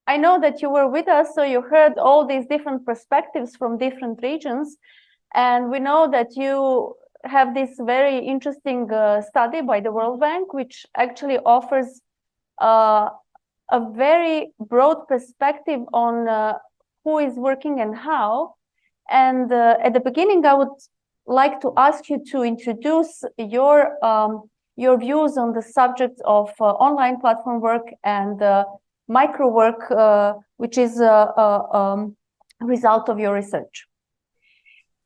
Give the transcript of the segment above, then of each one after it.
I know that you were with us, so you heard all these different perspectives from different regions. And we know that you have this very interesting study by the World Bank, which actually offers a very broad perspective on who is working and how. And at the beginning, I would like to ask you to introduce your views on the subject of online platform work and micro work, which is a result of your research.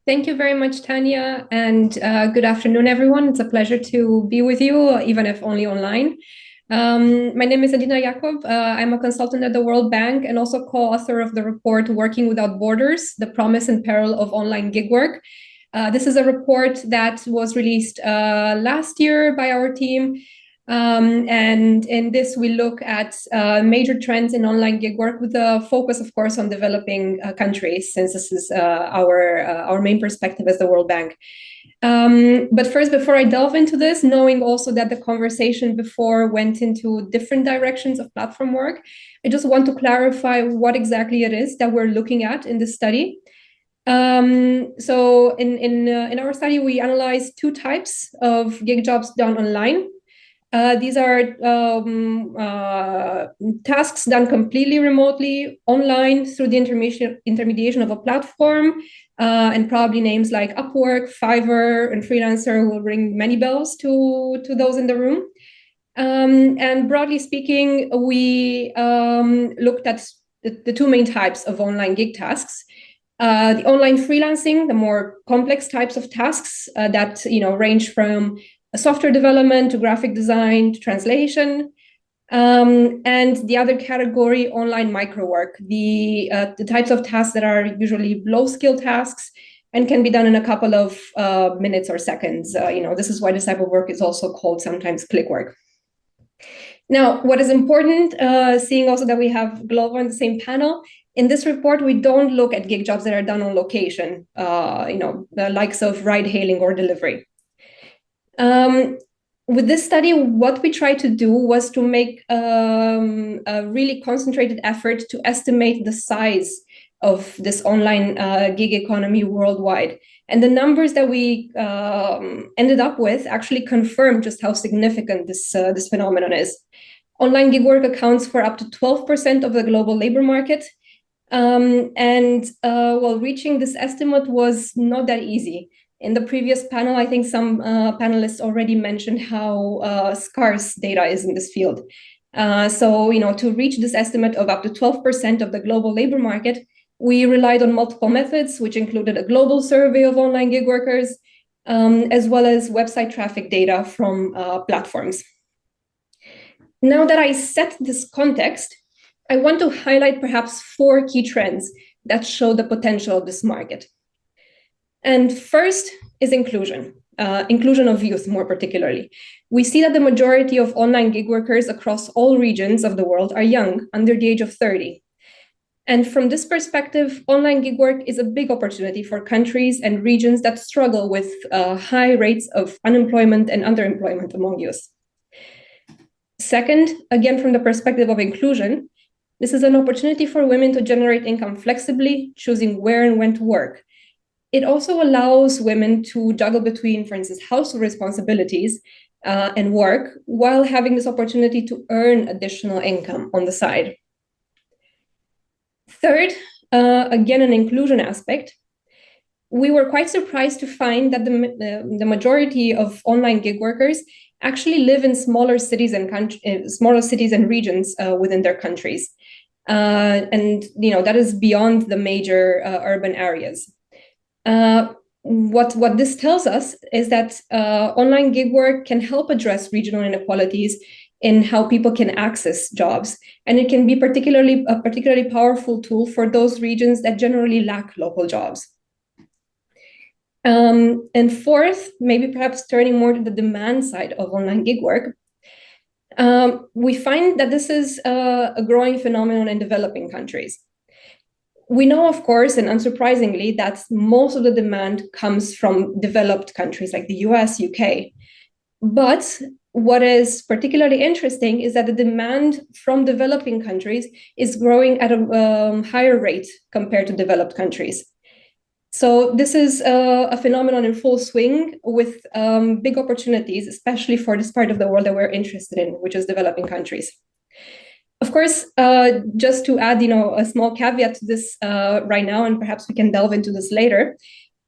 Thank you very much, Tanya, and good afternoon, everyone. It's a pleasure to be with you, even if only online. My name is Adina Jakob. I'm a consultant at the World Bank and also co-author of the report Working Without Borders, The Promise and Peril of Online Gig Work. This is a report that was released last year by our team. And in this, we look at major trends in online gig work with a focus, of course, on developing countries, since this is our main perspective as the World Bank. But first, before I delve into this, knowing also that the conversation before went into different directions of platform work, I just want to clarify what exactly it is that we're looking at in this study. So in our study, we analyzed two types of gig jobs done online. These are tasks done completely remotely, online, through the intermediation of a platform, and probably names like Upwork, Fiverr, and Freelancer will ring many bells to those in the room. And broadly speaking, we looked at the two main types of online gig tasks. The online freelancing, the more complex types of tasks that range from software development to graphic design to translation, and the other category, online micro work, the types of tasks that are usually low skill tasks and can be done in a couple of minutes or seconds. This is why this type of work is also called sometimes click work. Now, what is important, seeing also that we have Glovo on the same panel, in this report, we don't look at gig jobs that are done on location, the likes of ride hailing or delivery. With this study, what we tried to do was to make a really concentrated effort to estimate the size of this online gig economy worldwide. And the numbers that we ended up with actually confirmed just how significant this phenomenon is. Online gig work accounts for up to 12% of the global labor market. Reaching this estimate was not that easy. In the previous panel, I think some panelists already mentioned how scarce data is in this field. To reach this estimate of up to 12% of the global labor market, we relied on multiple methods, which included a global survey of online gig workers, as well as website traffic data from platforms. Now that I set this context, I want to highlight perhaps 4 key trends that show the potential of this market. And first is inclusion of youth more particularly. We see that the majority of online gig workers across all regions of the world are young, under the age of 30. And from this perspective, online gig work is a big opportunity for countries and regions that struggle with high rates of unemployment and underemployment among youth. Second, again, from the perspective of inclusion, this is an opportunity for women to generate income flexibly, choosing where and when to work. It also allows women to juggle between, for instance, household responsibilities and work while having this opportunity to earn additional income on the side. Third, again, an inclusion aspect. We were quite surprised to find that the majority of online gig workers actually live in smaller cities and regions within their countries. That is beyond the major urban areas. What this tells us is that online gig work can help address regional inequalities in how people can access jobs, and it can be a particularly powerful tool for those regions that generally lack local jobs. And fourth, maybe perhaps turning more to the demand side of online gig work, we find that this is a growing phenomenon in developing countries. We know, of course, and unsurprisingly, that most of the demand comes from developed countries like the US, UK. But what is particularly interesting is that the demand from developing countries is growing at a higher rate compared to developed countries. So this is a phenomenon in full swing with big opportunities, especially for this part of the world that we're interested in, which is developing countries. Of course, just to add, a small caveat to this right now, and perhaps we can delve into this later,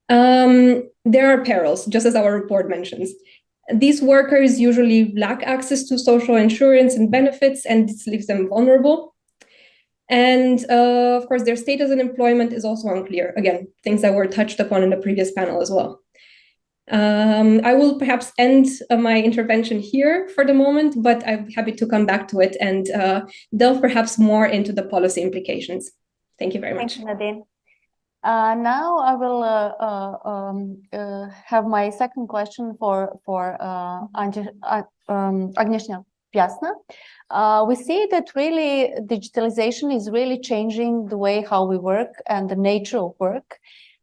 there are perils, just as our report mentions. These workers usually lack access to social insurance and benefits, and this leaves them vulnerable. And of course, their status in employment is also unclear. Again, things that were touched upon in the previous panel as well. I will perhaps end my intervention here for the moment, but I'm happy to come back to it and delve perhaps more into the policy implications. Thank you very much. Thank you, Nadine. Now I will have my second question for Agnieszka Piasna. We see that really digitalization is really changing the way how we work and the nature of work.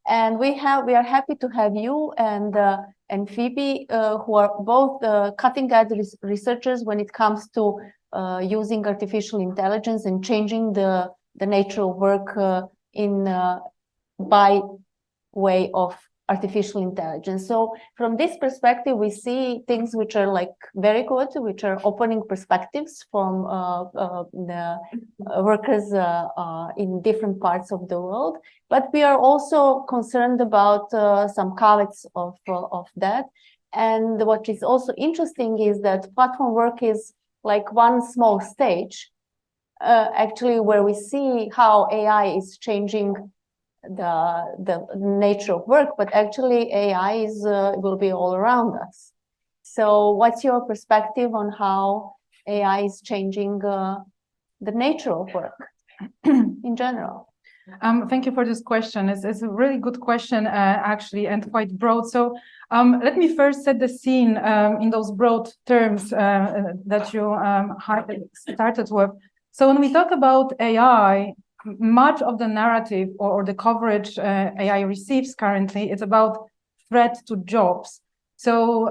And we are happy to have you and Phoebe, who are both cutting-edge researchers when it comes to using artificial intelligence and changing the nature of work by way of artificial intelligence. So from this perspective, we see things which are like very good, which are opening perspectives from the workers in different parts of the world. But we are also concerned about some caveats of that. And what is also interesting is that platform work is like one small stage, actually, where we see how AI is changing the nature of work, but actually AI will be all around us. So what's your perspective on how AI is changing the nature of work in general? Thank you for this question. It's a really good question, actually, and quite broad. So let me first set the scene in those broad terms that you started with. So when we talk about AI, much of the narrative or the coverage AI receives currently is about threat to jobs. So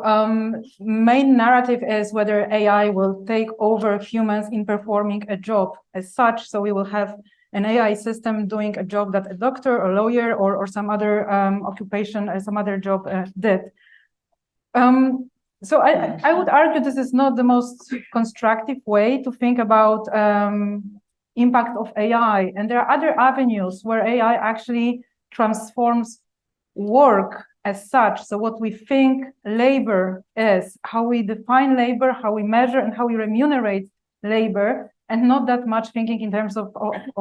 main narrative is whether AI will take over humans in performing a job as such. So we will have an AI system doing a job that a doctor or lawyer or some other occupation, some other job did. So I would argue this is not the most constructive way to think about impact of AI. And there are other avenues where AI actually transforms work as such. So what we think labor is, how we define labor, how we measure and how we remunerate labor, and not that much thinking in terms of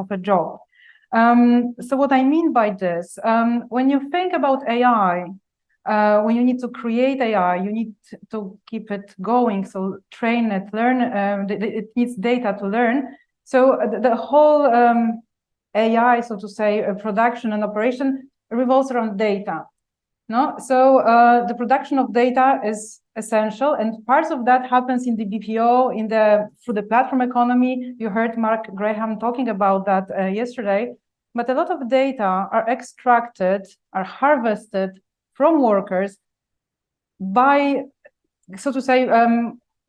a job. So what I mean by this, when you think about AI, when you need to create AI, you need to keep it going. So train it, learn, it needs data to learn. So the whole AI, so to say, production and operation revolves around data. No, so the production of data is essential, and parts of that happens in the BPO, through the platform economy. You heard Mark Graham talking about that yesterday. But a lot of data are extracted, are harvested from workers by, so to say,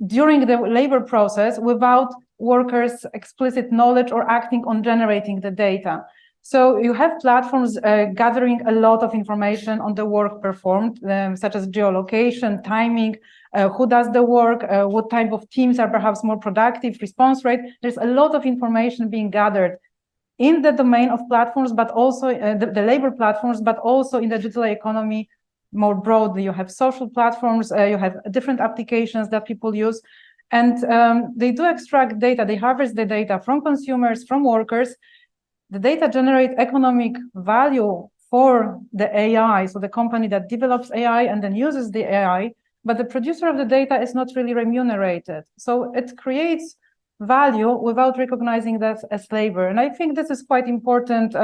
during the labor process without workers' explicit knowledge or acting on generating the data. So you have platforms gathering a lot of information on the work performed, such as geolocation, timing, who does the work, what type of teams are perhaps more productive, response rate. There's a lot of information being gathered in the domain of platforms, but also the labor platforms, but also in the digital economy more broadly. You have social platforms, you have different applications that people use, and they do extract data. They harvest the data from consumers, from workers. The data generate economic value for the AI, so the company that develops AI and then uses the AI, but the producer of the data is not really remunerated. So it creates value without recognizing that as labor. And I think this is quite important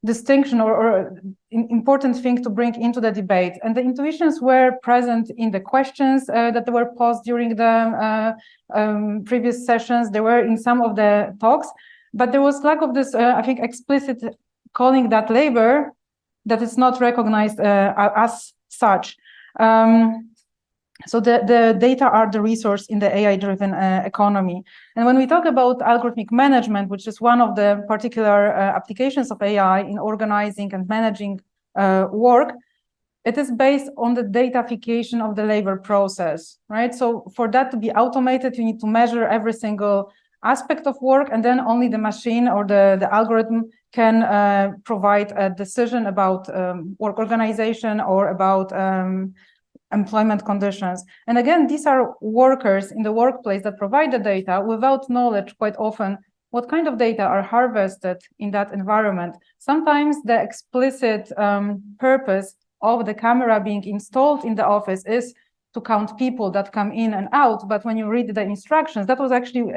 distinction or important thing to bring into the debate. And the intuitions were present in the questions that were posed during the previous sessions. They were in some of the talks. But there was lack of this, I think, explicit calling that labor that is not recognized as such. So the data are the resource in the AI-driven economy. And when we talk about algorithmic management, which is one of the particular applications of AI in organizing and managing work, it is based on the datafication of the labor process, right? So for that to be automated, you need to measure every single aspect of work, and then only the machine or the algorithm can provide a decision about work organization or about employment conditions. And again, these are workers in the workplace that provide the data without knowledge quite often what kind of data are harvested in that environment. Sometimes the explicit purpose of the camera being installed in the office is to count people that come in and out. But when you read the instructions, that was actually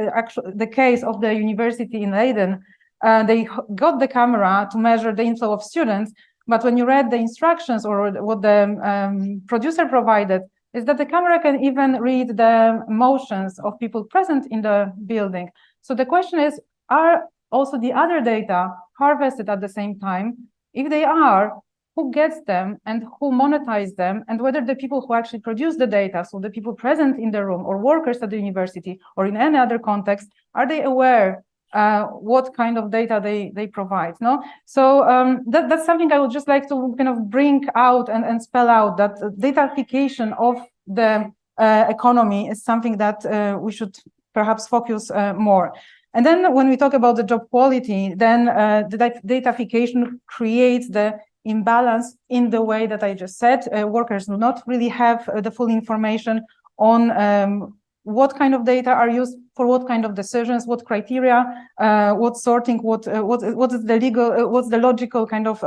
the case of the university in Leiden. They got the camera to measure the inflow of students, but when you read the instructions or what the producer provided, is that the camera can even read the motions of people present in the building. So the question is, are also the other data harvested at the same time? If they are, who gets them and who monetizes them, and whether the people who actually produce the data, so the people present in the room or workers at the university or in any other context, are they aware what kind of data they provide? No, so that's something I would just like to kind of bring out and spell out, that datafication of the economy is something that we should perhaps focus more. And then when we talk about the job quality, then the datafication creates the imbalance in the way that I just said. Workers do not really have the full information on what kind of data are used for what kind of decisions, what criteria, what sorting, what is the legal, what's the logical kind of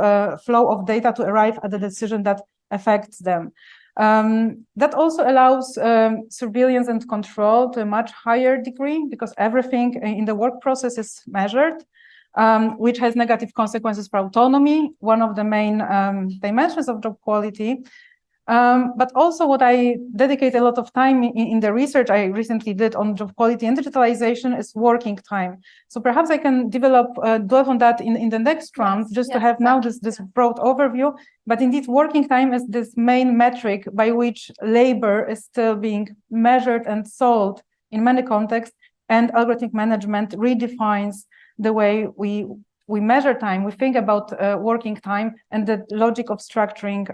flow of data to arrive at the decision that affects them. That also allows surveillance and control to a much higher degree, because everything in the work process is measured, which has negative consequences for autonomy, one of the main dimensions of job quality. But also what I dedicate a lot of time in the research I recently did on job quality and digitalization is working time. So perhaps I can delve on that in the next round, just to have now this broad overview. But indeed, working time is this main metric by which labor is still being measured and sold in many contexts, and algorithmic management redefines the way we measure time. We think about working time and the logic of structuring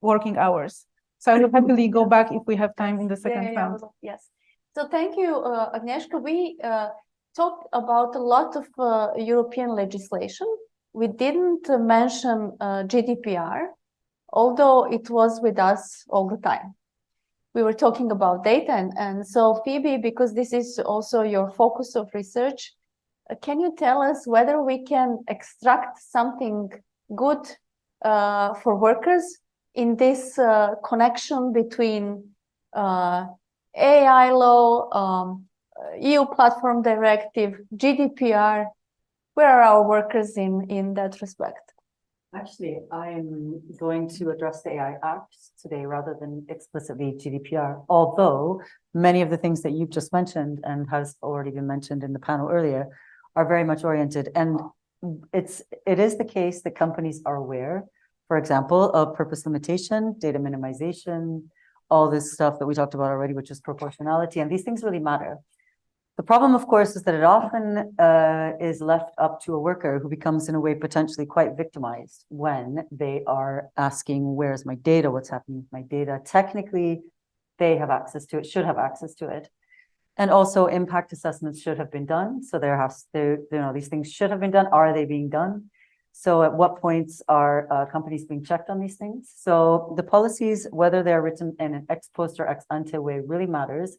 working hours. So I will happily go back if we have time in the second round. Yes. So thank you, Agnieszka. We talked about a lot of European legislation. We didn't mention GDPR, although it was with us all the time. We were talking about data, and so Phoebe, because this is also your focus of research, can you tell us whether we can extract something good for workers in this connection between AI law, EU Platform Directive, GDPR? Where are our workers in that respect? Actually, I'm going to address the AI Act today rather than explicitly GDPR, although many of the things that you've just mentioned and has already been mentioned in the panel earlier are very much oriented. And it is the case that companies are aware, for example, of purpose limitation, data minimization, all this stuff that we talked about already, which is proportionality, and these things really matter. The problem, of course, is that it often is left up to a worker who becomes, in a way, potentially quite victimized when they are asking, where's my data? What's happening with my data? Technically, they have access to it, should have access to it. And also impact assessments should have been done. So these things should have been done. Are they being done? So at what points are companies being checked on these things? So the policies, whether they're written in an ex post or ex ante way, really matters.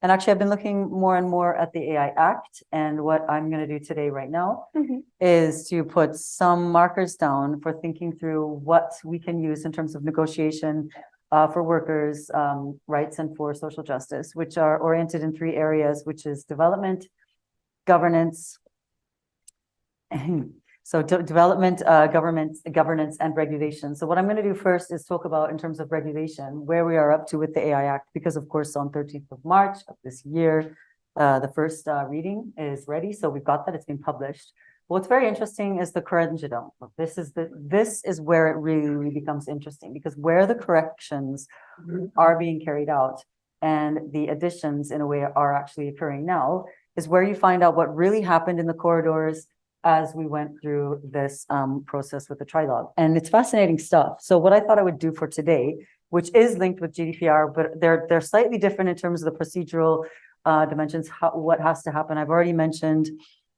And actually, I've been looking more and more at the AI Act. And what I'm going to do today right now is to put some markers down for thinking through what we can use in terms of negotiation for workers' rights and for social justice, which are oriented in 3 areas, which is development, governance, development, governance, and regulation. So what I'm going to do first is talk about, in terms of regulation, where we are up to with the AI Act, because of course on 13th of March of this year, the first reading is ready. So we've got that, it's been published. What's very interesting is the current genome. This is where it really becomes interesting, because where the corrections are being carried out and the additions in a way are actually occurring now is where you find out what really happened in the corridors as we went through this process with the trilogue. And it's fascinating stuff. So what I thought I would do for today, which is linked with GDPR, but they're slightly different in terms of the procedural dimensions, what has to happen. I've already mentioned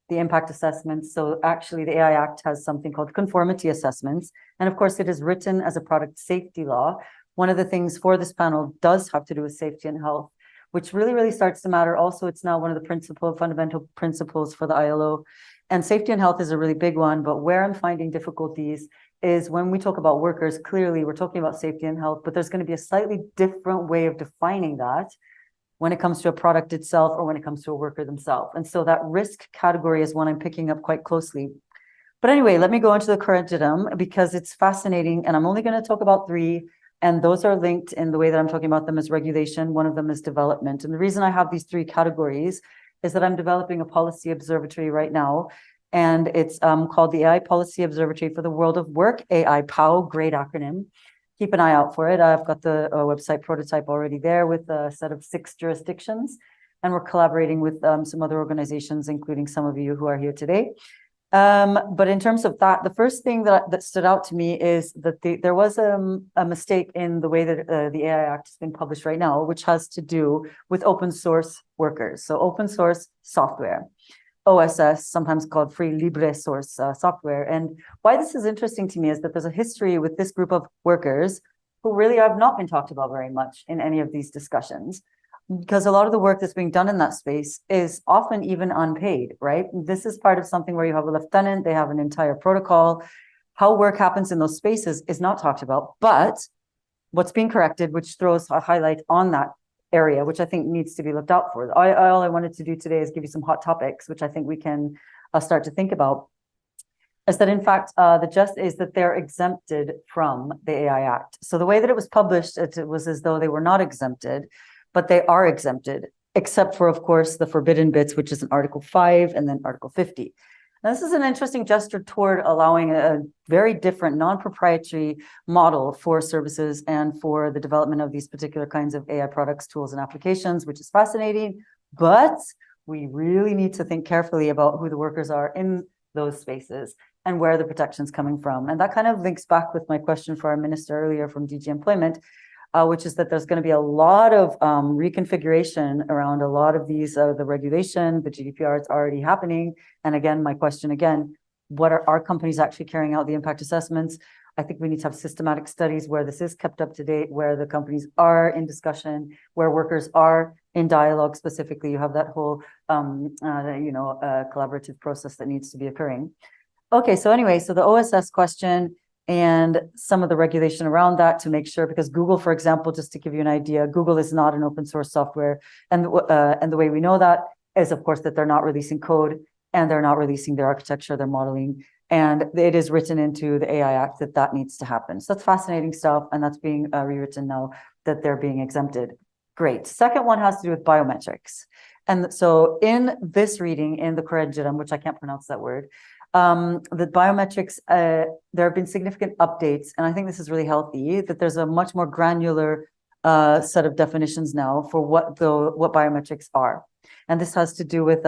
the impact assessments. So actually the AI Act has something called conformity assessments. And of course it is written as a product safety law. One of the things for this panel does have to do with safety and health, which really starts to matter. Also, it's now one of the fundamental principles for the ILO. And safety and health is a really big one, but where I'm finding difficulties is when we talk about workers, clearly we're talking about safety and health, but there's going to be a slightly different way of defining that when it comes to a product itself or when it comes to a worker themselves. And so that risk category is one I'm picking up quite closely. But anyway, let me go into the curriculum because it's fascinating, and I'm only going to talk about 3, and those are linked in the way that I'm talking about them as regulation. One of them is development. And the reason I have these 3 categories is that I'm developing a policy observatory right now, and it's called the AI Policy Observatory for the World of Work, AI POW, great acronym. Keep an eye out for it. I've got the website prototype already there with a set of 6 jurisdictions, and we're collaborating with some other organizations, including some of you who are here today. But in terms of that, the first thing that stood out to me is that there was a mistake in the way that the AI Act has been published right now, which has to do with open source workers. So open source software, OSS, sometimes called free libre source software. And why this is interesting to me is that there's a history with this group of workers who really have not been talked about very much in any of these discussions, because a lot of the work that's being done in that space is often even unpaid, right? This is part of something where you have a lieutenant, they have an entire protocol. How work happens in those spaces is not talked about, but what's being corrected, which throws a highlight on that area, which I think needs to be looked out for. All I wanted to do today is give you some hot topics, which I think we can start to think about, is that in fact, the gist is that they're exempted from the AI Act. So the way that it was published, it was as though they were not exempted, but they are exempted, except for, of course, the forbidden bits, which is in Article 5 and then Article 50. Now, this is an interesting gesture toward allowing a very different non-proprietary model for services and for the development of these particular kinds of AI products, tools, and applications, which is fascinating. But we really need to think carefully about who the workers are in those spaces and where the protection's coming from. And that kind of links back with my question for our minister earlier from DG Employment, which is that there's going to be a lot of reconfiguration around a lot of these, the regulation, the GDPR, it's already happening. And again, my question again, what are our companies actually carrying out the impact assessments? I think we need to have systematic studies where this is kept up to date, where the companies are in discussion, where workers are in dialogue specifically. You have that whole, collaborative process that needs to be occurring. Okay, so anyway, so the OSS question, and some of the regulation around that to make sure, because Google, for example, just to give you an idea, Google is not an open source software. And the way we know that is, of course, that they're not releasing code and they're not releasing their architecture, their modeling. And it is written into the AI Act that needs to happen. So that's fascinating stuff. And that's being rewritten now that they're being exempted. Great. Second one has to do with biometrics. And so in this reading, in the curriculum, which I can't pronounce that word, the biometrics, there have been significant updates, and I think this is really healthy, that there's a much more granular set of definitions now for what biometrics are. And this has to do with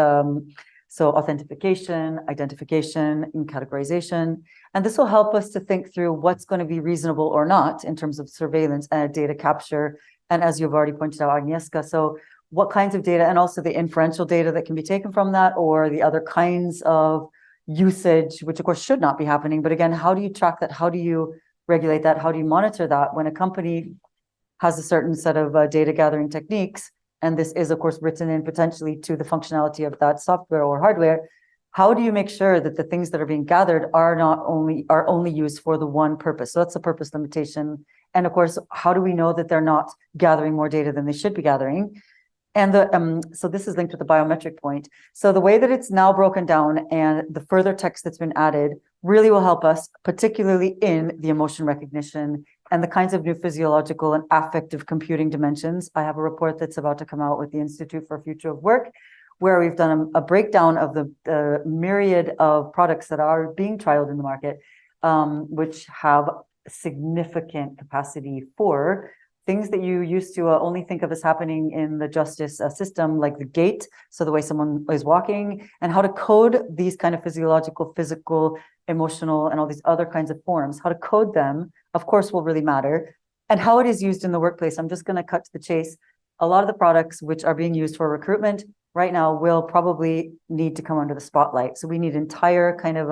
so authentication, identification, and categorization. And this will help us to think through what's going to be reasonable or not in terms of surveillance and data capture. And as you've already pointed out, Agnieszka, so what kinds of data, and also the inferential data that can be taken from that, or the other kinds of usage, which of course should not be happening. But again, how do you track that? How do you regulate that? How do you monitor that when a company has a certain set of data gathering techniques? And this is, of course, written in potentially to the functionality of that software or hardware. How do you make sure that the things that are being gathered are only used for the one purpose? So that's a purpose limitation. And of course, how do we know that they're not gathering more data than they should be gathering? And so this is linked to the biometric point. So the way that it's now broken down and the further text that's been added really will help us, particularly in the emotion recognition and the kinds of new physiological and affective computing dimensions. I have a report that's about to come out with the Institute for Future of Work, where we've done a breakdown of the myriad of products that are being trialed in the market, which have significant capacity for things that you used to only think of as happening in the justice system, like the gait, so the way someone is walking, and how to code these kind of physiological, physical, emotional, and all these other kinds of forms. How to code them, of course, will really matter. And how it is used in the workplace. I'm just going to cut to the chase. A lot of the products which are being used for recruitment right now will probably need to come under the spotlight. So we need entire kind of,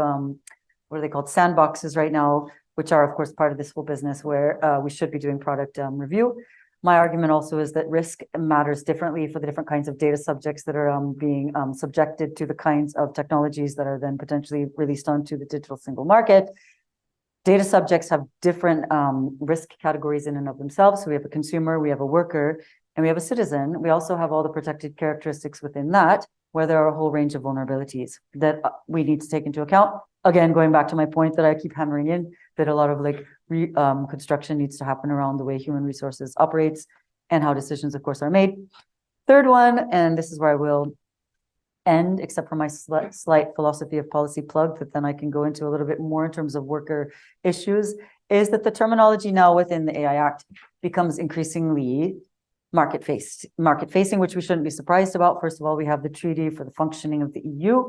what are they called? Sandboxes right now, which are, of course, part of this whole business where we should be doing product review. My argument also is that risk matters differently for the different kinds of data subjects that are being subjected to the kinds of technologies that are then potentially released onto the digital single market. Data subjects have different risk categories in and of themselves. So we have a consumer, we have a worker, and we have a citizen. We also have all the protected characteristics within that, where there are a whole range of vulnerabilities that we need to take into account. Again, going back to my point that I keep hammering in, that a lot of construction needs to happen around the way human resources operates and how decisions, of course, are made. Third one, and this is where I will end, except for my slight philosophy of policy plug, that then I can go into a little bit more in terms of worker issues, is that the terminology now within the AI Act becomes increasingly market-facing, which we shouldn't be surprised about. First of all, we have the Treaty for the Functioning of the EU,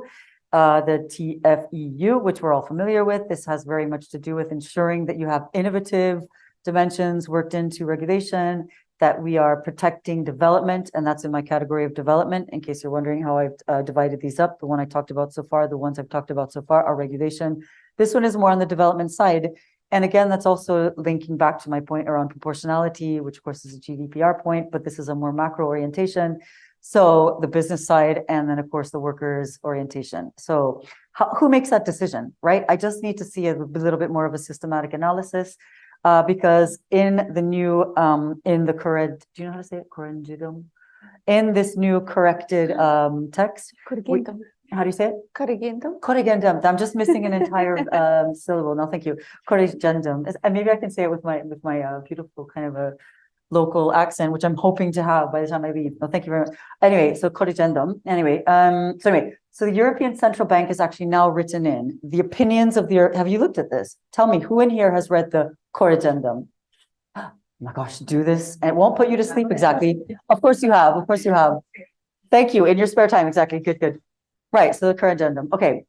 the TFEU, which we're all familiar with. This has very much to do with ensuring that you have innovative dimensions worked into regulation, that we are protecting development, and that's in my category of development, in case you're wondering how I've divided these up. The one I talked about so far, the ones I've talked about so far are regulation. This one is more on the development side. And again, that's also linking back to my point around proportionality, which of course is a GDPR point, but this is a more macro orientation. So the business side, and then of course the workers orientation. So who makes that decision, right? I just need to see a little bit more of a systematic analysis. Because in the new, in the correct, do you know how to say it? Corrigendum? In this new corrected text. Corrigendum. How do you say it? Corrigendum. Corrigendum. I'm just missing an entire syllable. No, thank you. Corrigendum. And maybe I can say it with my beautiful kind of a local accent, which I'm hoping to have by the time I leave. No, thank you very much. Anyway, so corrigendum. Anyway, so the European Central Bank is actually now written in the opinions of the. Have you looked at this? Tell me, who in here has read the corrigendum? Oh my gosh, do this, and it won't put you to sleep exactly. Of course you have. Of course you have. Thank you. In your spare time, exactly. Good, good. Right. So the corrigendum. Okay.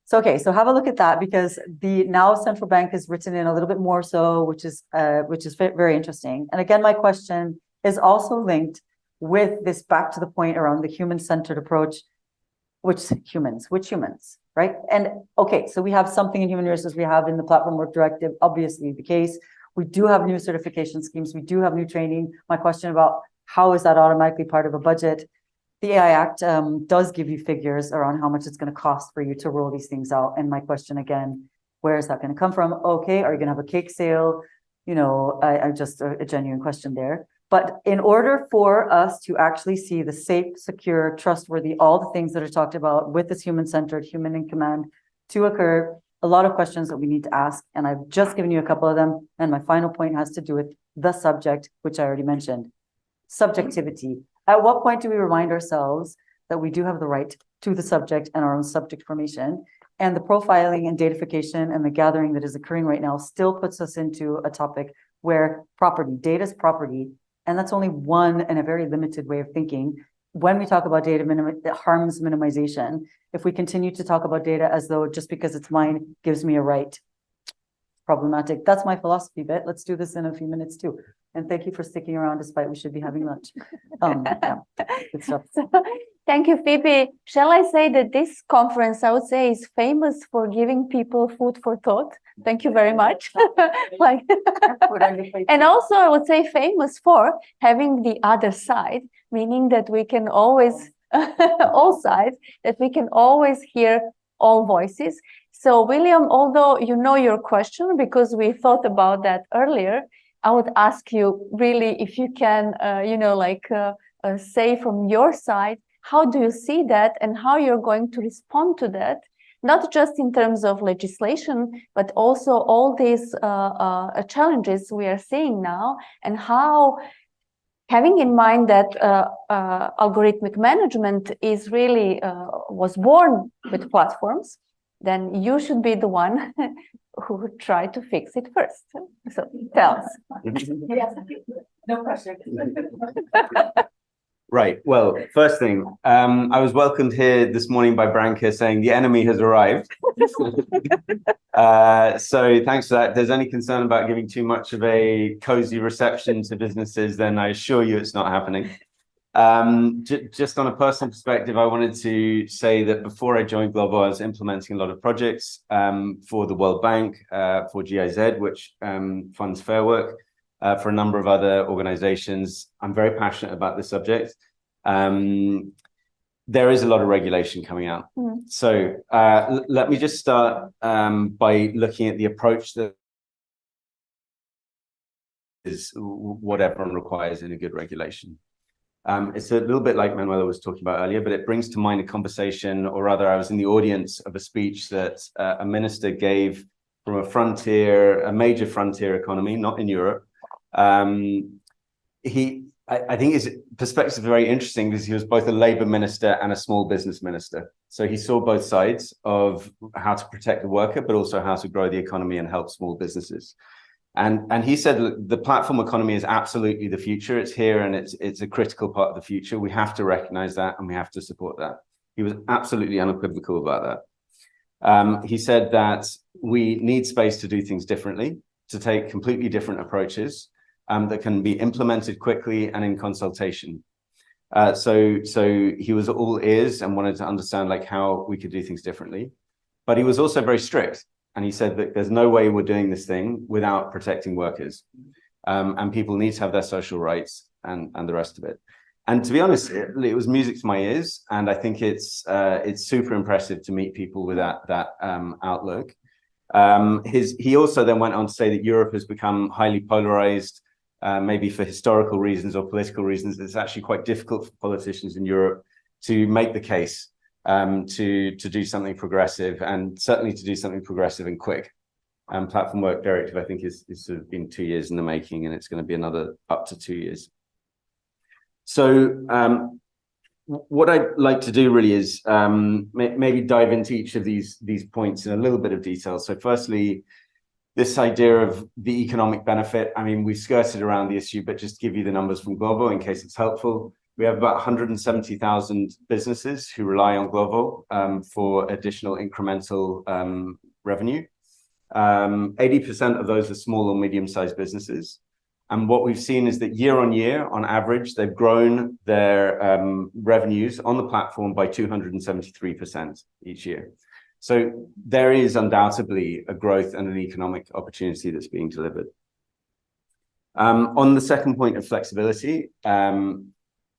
So have a look at that, because the now central bank is written in a little bit more so, which is very interesting. And again, my question is also linked with this back to the point around the human-centered approach. Which humans, right? And okay, so we have something in human resources, we have in the platform work directive, obviously the case. We do have new certification schemes, we do have new training. My question about how is that automatically part of a budget? The AI Act does give you figures around how much it's going to cost for you to roll these things out. And my question again, where is that going to come from? Okay, are you going to have a cake sale? You know, I just a genuine question there. But in order for us to actually see the safe, secure, trustworthy, all the things that are talked about with this human-centered, human in command to occur, a lot of questions that we need to ask. And I've just given you a couple of them. And my final point has to do with the subject, which I already mentioned. Subjectivity. At what point do we remind ourselves that we do have the right to the subject and our own subject formation? And the profiling and datafication and the gathering that is occurring right now still puts us into a topic where data is property. And that's only one and a very limited way of thinking. When we talk about data harms minimization, if we continue to talk about data as though just because it's mine gives me a right, problematic. That's my philosophy bit. Let's do this in a few minutes too. And thank you for sticking around despite we should be having lunch. Yeah, good stuff. Thank you, Phoebe. Shall I say that this conference, I would say, is famous for giving people food for thought? Thank you very much. And also, I would say famous for having the other side, meaning that we can always, all sides, that we can always hear all voices. So, William, although you know your question, because we thought about that earlier, I would ask you really if you can, say from your side, how do you see that and how you're going to respond to that? Not just in terms of legislation, but also all these challenges we are seeing now, and how having in mind that algorithmic management is really was born with platforms, then you should be the one who try to fix it first. So tell us. No pressure. Right. Well, first thing, I was welcomed here this morning by Branka saying the enemy has arrived. So thanks for that. If there's any concern about giving too much of a cozy reception to businesses, then I assure you it's not happening. Just on a personal perspective, I wanted to say that before I joined Global, I was implementing a lot of projects for the World Bank, for GIZ, which funds fair work. For a number of other organizations. I'm very passionate about this subject. There is a lot of regulation coming out. So let me just start by looking at the approach that is what everyone requires in a good regulation. It's a little bit like Manuela was talking about earlier, but it brings to mind a conversation, or rather I was in the audience of a speech that a minister gave from a major frontier economy, not in Europe. I think his perspective is very interesting because he was both a labor minister and a small business minister. So he saw both sides of how to protect the worker, but also how to grow the economy and help small businesses. And he said, look, the platform economy is absolutely the future. It's here and it's a critical part of the future. We have to recognize that and we have to support that. He was absolutely unequivocal about that. He said that we need space to do things differently, to take completely different approaches that can be implemented quickly and in consultation. So he was all ears and wanted to understand like how we could do things differently. But he was also very strict. And he said that there's no way we're doing this thing without protecting workers. And people need to have their social rights and the rest of it. And to be honest, it was music to my ears. And I think it's super impressive to meet people with that outlook. He also then went on to say that Europe has become highly polarized, maybe for historical reasons or political reasons. It's actually quite difficult for politicians in Europe to make the case to do something progressive, and certainly to do something progressive and quick. Platform Work Directive, I think, is sort of been 2 years in the making, and it's going to be another up to 2 years. So what I'd like to do really is maybe dive into each of these points in a little bit of detail. So firstly, this idea of the economic benefit. I mean, we've skirted around the issue, but just to give you the numbers from Glovo in case it's helpful. We have about 170,000 businesses who rely on Glovo for additional incremental revenue. 80% of those are small or medium-sized businesses. And what we've seen is that year on year, on average, they've grown their revenues on the platform by 273% each year. So there is undoubtedly a growth and an economic opportunity that's being delivered. On the second point of flexibility,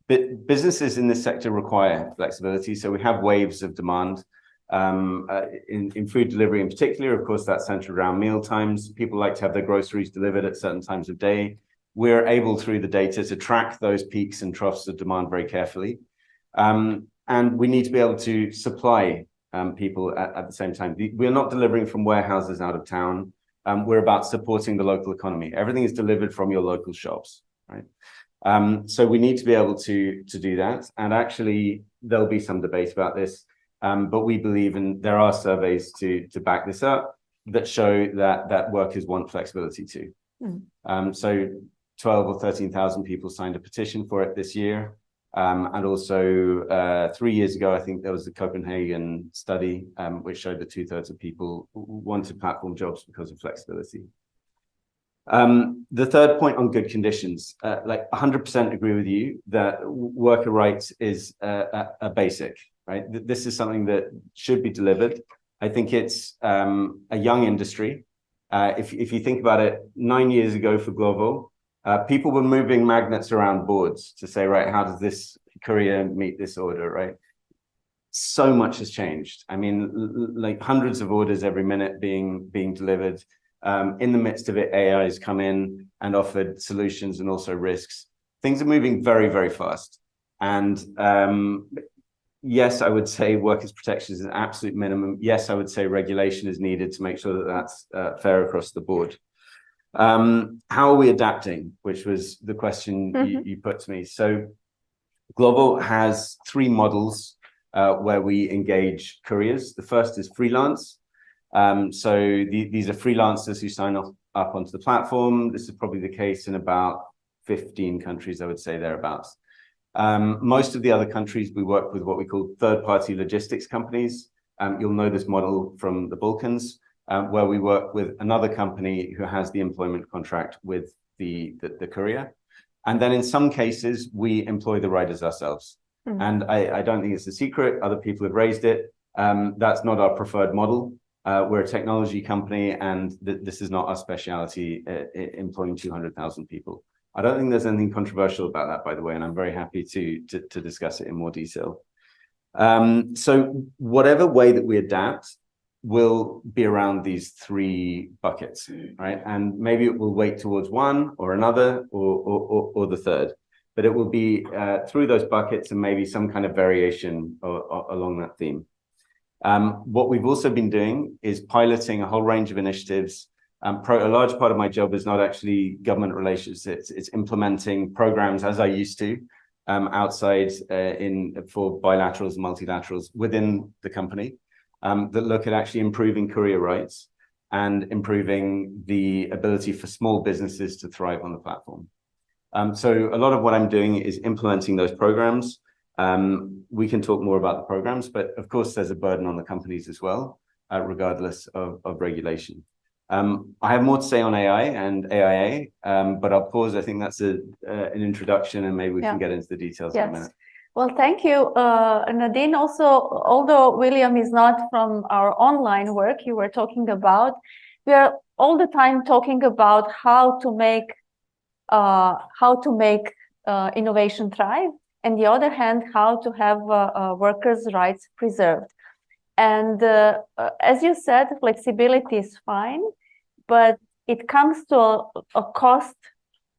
businesses in this sector require flexibility. So we have waves of demand in food delivery in particular. Of course, that's centered around meal times. People like to have their groceries delivered at certain times of day. We're able, through the data, to track those peaks and troughs of demand very carefully. And we need to be able to supply people at the same time. We're not delivering from warehouses out of town. We're about supporting the local economy. Everything is delivered from your local shops, right? So we need to be able to do that. And actually, there'll be some debate about this, but we believe, and there are surveys to back this up, that show that workers want flexibility too. So 12 or 13,000 people signed a petition for it this year. And also 3 years ago, I think there was a Copenhagen study which showed that 2/3 of people wanted platform jobs because of flexibility. The third point on good conditions, like 100% agree with you that worker rights is a basic, right? This is something that should be delivered. I think it's a young industry. If you think about it, 9 years ago for Glovo, people were moving magnets around boards to say, right, how does this courier meet this order, right? So much has changed. I mean, like hundreds of orders every minute being delivered. In the midst of it, AI has come in and offered solutions and also risks. Things are moving very, very fast. And yes, I would say workers' protection is an absolute minimum. Yes, I would say regulation is needed to make sure that that's fair across the board. How are we adapting? Which was the question you put to me. So Global has three models where we engage couriers. The first is freelance. So these are freelancers who sign up onto the platform. This is probably the case in about 15 countries, I would say, thereabouts. Most of the other countries, we work with what we call third-party logistics companies. You'll know this model from the Balkans, where we work with another company who has the employment contract with the courier. And then in some cases, we employ the riders ourselves. And I don't think it's a secret. Other people have raised it. That's not our preferred model. We're a technology company, and this is not our specialty, employing 200,000 people. I don't think there's anything controversial about that, by the way, and I'm very happy to discuss it in more detail. So whatever way that we adapt will be around these three buckets, right? And maybe it will weight towards one or another or the third, but it will be through those buckets and maybe some kind of variation along that theme. What we've also been doing is piloting a whole range of initiatives. A large part of my job is not actually government relations. It's implementing programs as I used to outside for bilaterals and multilaterals within the company that look at actually improving courier rights and improving the ability for small businesses to thrive on the platform. So a lot of what I'm doing is implementing those programs. We can talk more about the programs, but of course there's a burden on the companies as well, regardless of regulation. I have more to say on AI and AIA, but I'll pause. I think that's an introduction, and maybe we can get into the details in a minute. Well, thank you, Nadine. Also, although William is not from our online work you were talking about, we are all the time talking about how to make innovation thrive, and the other hand, how to have workers' rights preserved. And as you said, flexibility is fine, but it comes to a cost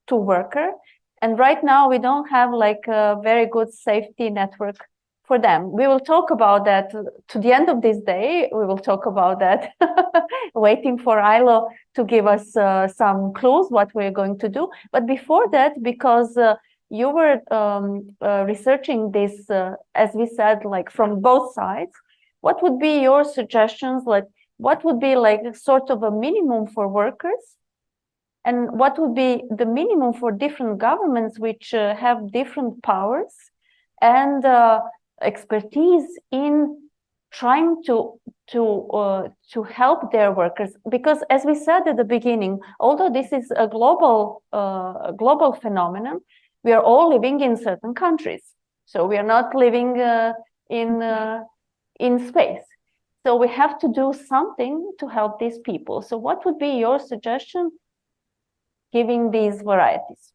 to worker. And right now, we don't have like a very good safety network for them. We will talk about that to the end of this day. We will talk about that, waiting for ILO to give us some clues what we're going to do. But before that, because you were researching this, as we said, like from both sides, what would be your suggestions? Like, what would be like sort of a minimum for workers? And what would be the minimum for different governments which have different powers and expertise in trying to help their workers? Because as we said at the beginning, although this is a global phenomenon, we are all living in certain countries. So we are not living in space. So we have to do something to help these people. So what would be your suggestion giving these varieties?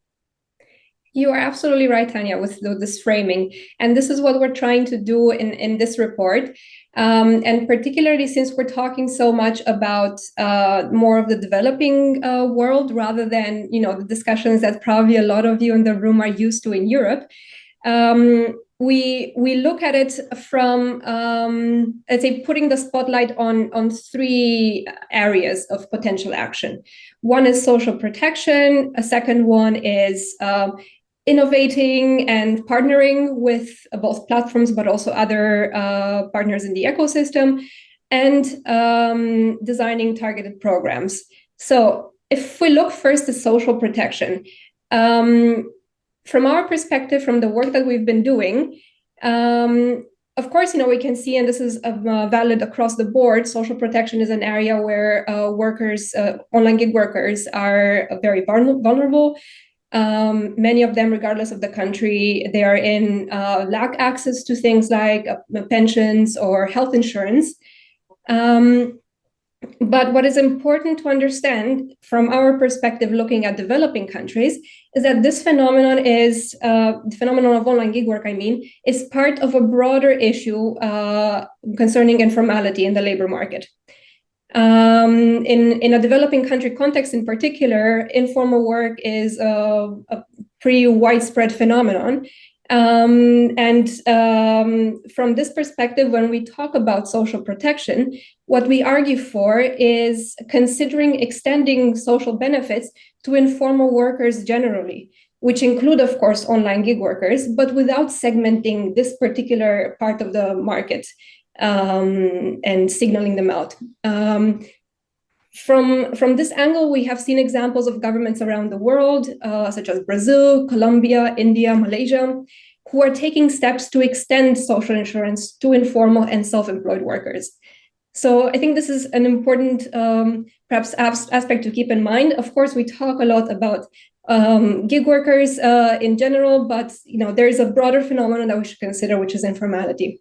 You are absolutely right, Tanya, with this framing. And this is what we're trying to do in this report. And particularly since we're talking so much about more of the developing world rather than, the discussions that probably a lot of you in the room are used to in Europe. We look at it from, let's say, putting the spotlight on three areas of potential action. One is social protection. A second one is innovating and partnering with both platforms, but also other partners in the ecosystem, and designing targeted programs. So if we look first at social protection, from our perspective, from the work that we've been doing, of course, we can see, and this is valid across the board, social protection is an area where workers, online gig workers, are very vulnerable. Many of them, regardless of the country they are in, lack access to things like pensions or health insurance. But what is important to understand from our perspective, looking at developing countries, is that this phenomenon is, the phenomenon of online gig work, is part of a broader issue concerning informality in the labor market. In a developing country context in particular, informal work is a pretty widespread phenomenon. From this perspective, when we talk about social protection, what we argue for is considering extending social benefits to informal workers generally, which include, of course, online gig workers, but without segmenting this particular part of the market and signaling them out. From this angle, we have seen examples of governments around the world, such as Brazil, Colombia, India, Malaysia, who are taking steps to extend social insurance to informal and self-employed workers. So I think this is an important, perhaps, aspect to keep in mind. Of course, we talk a lot about gig workers in general, but there is a broader phenomenon that we should consider, which is informality.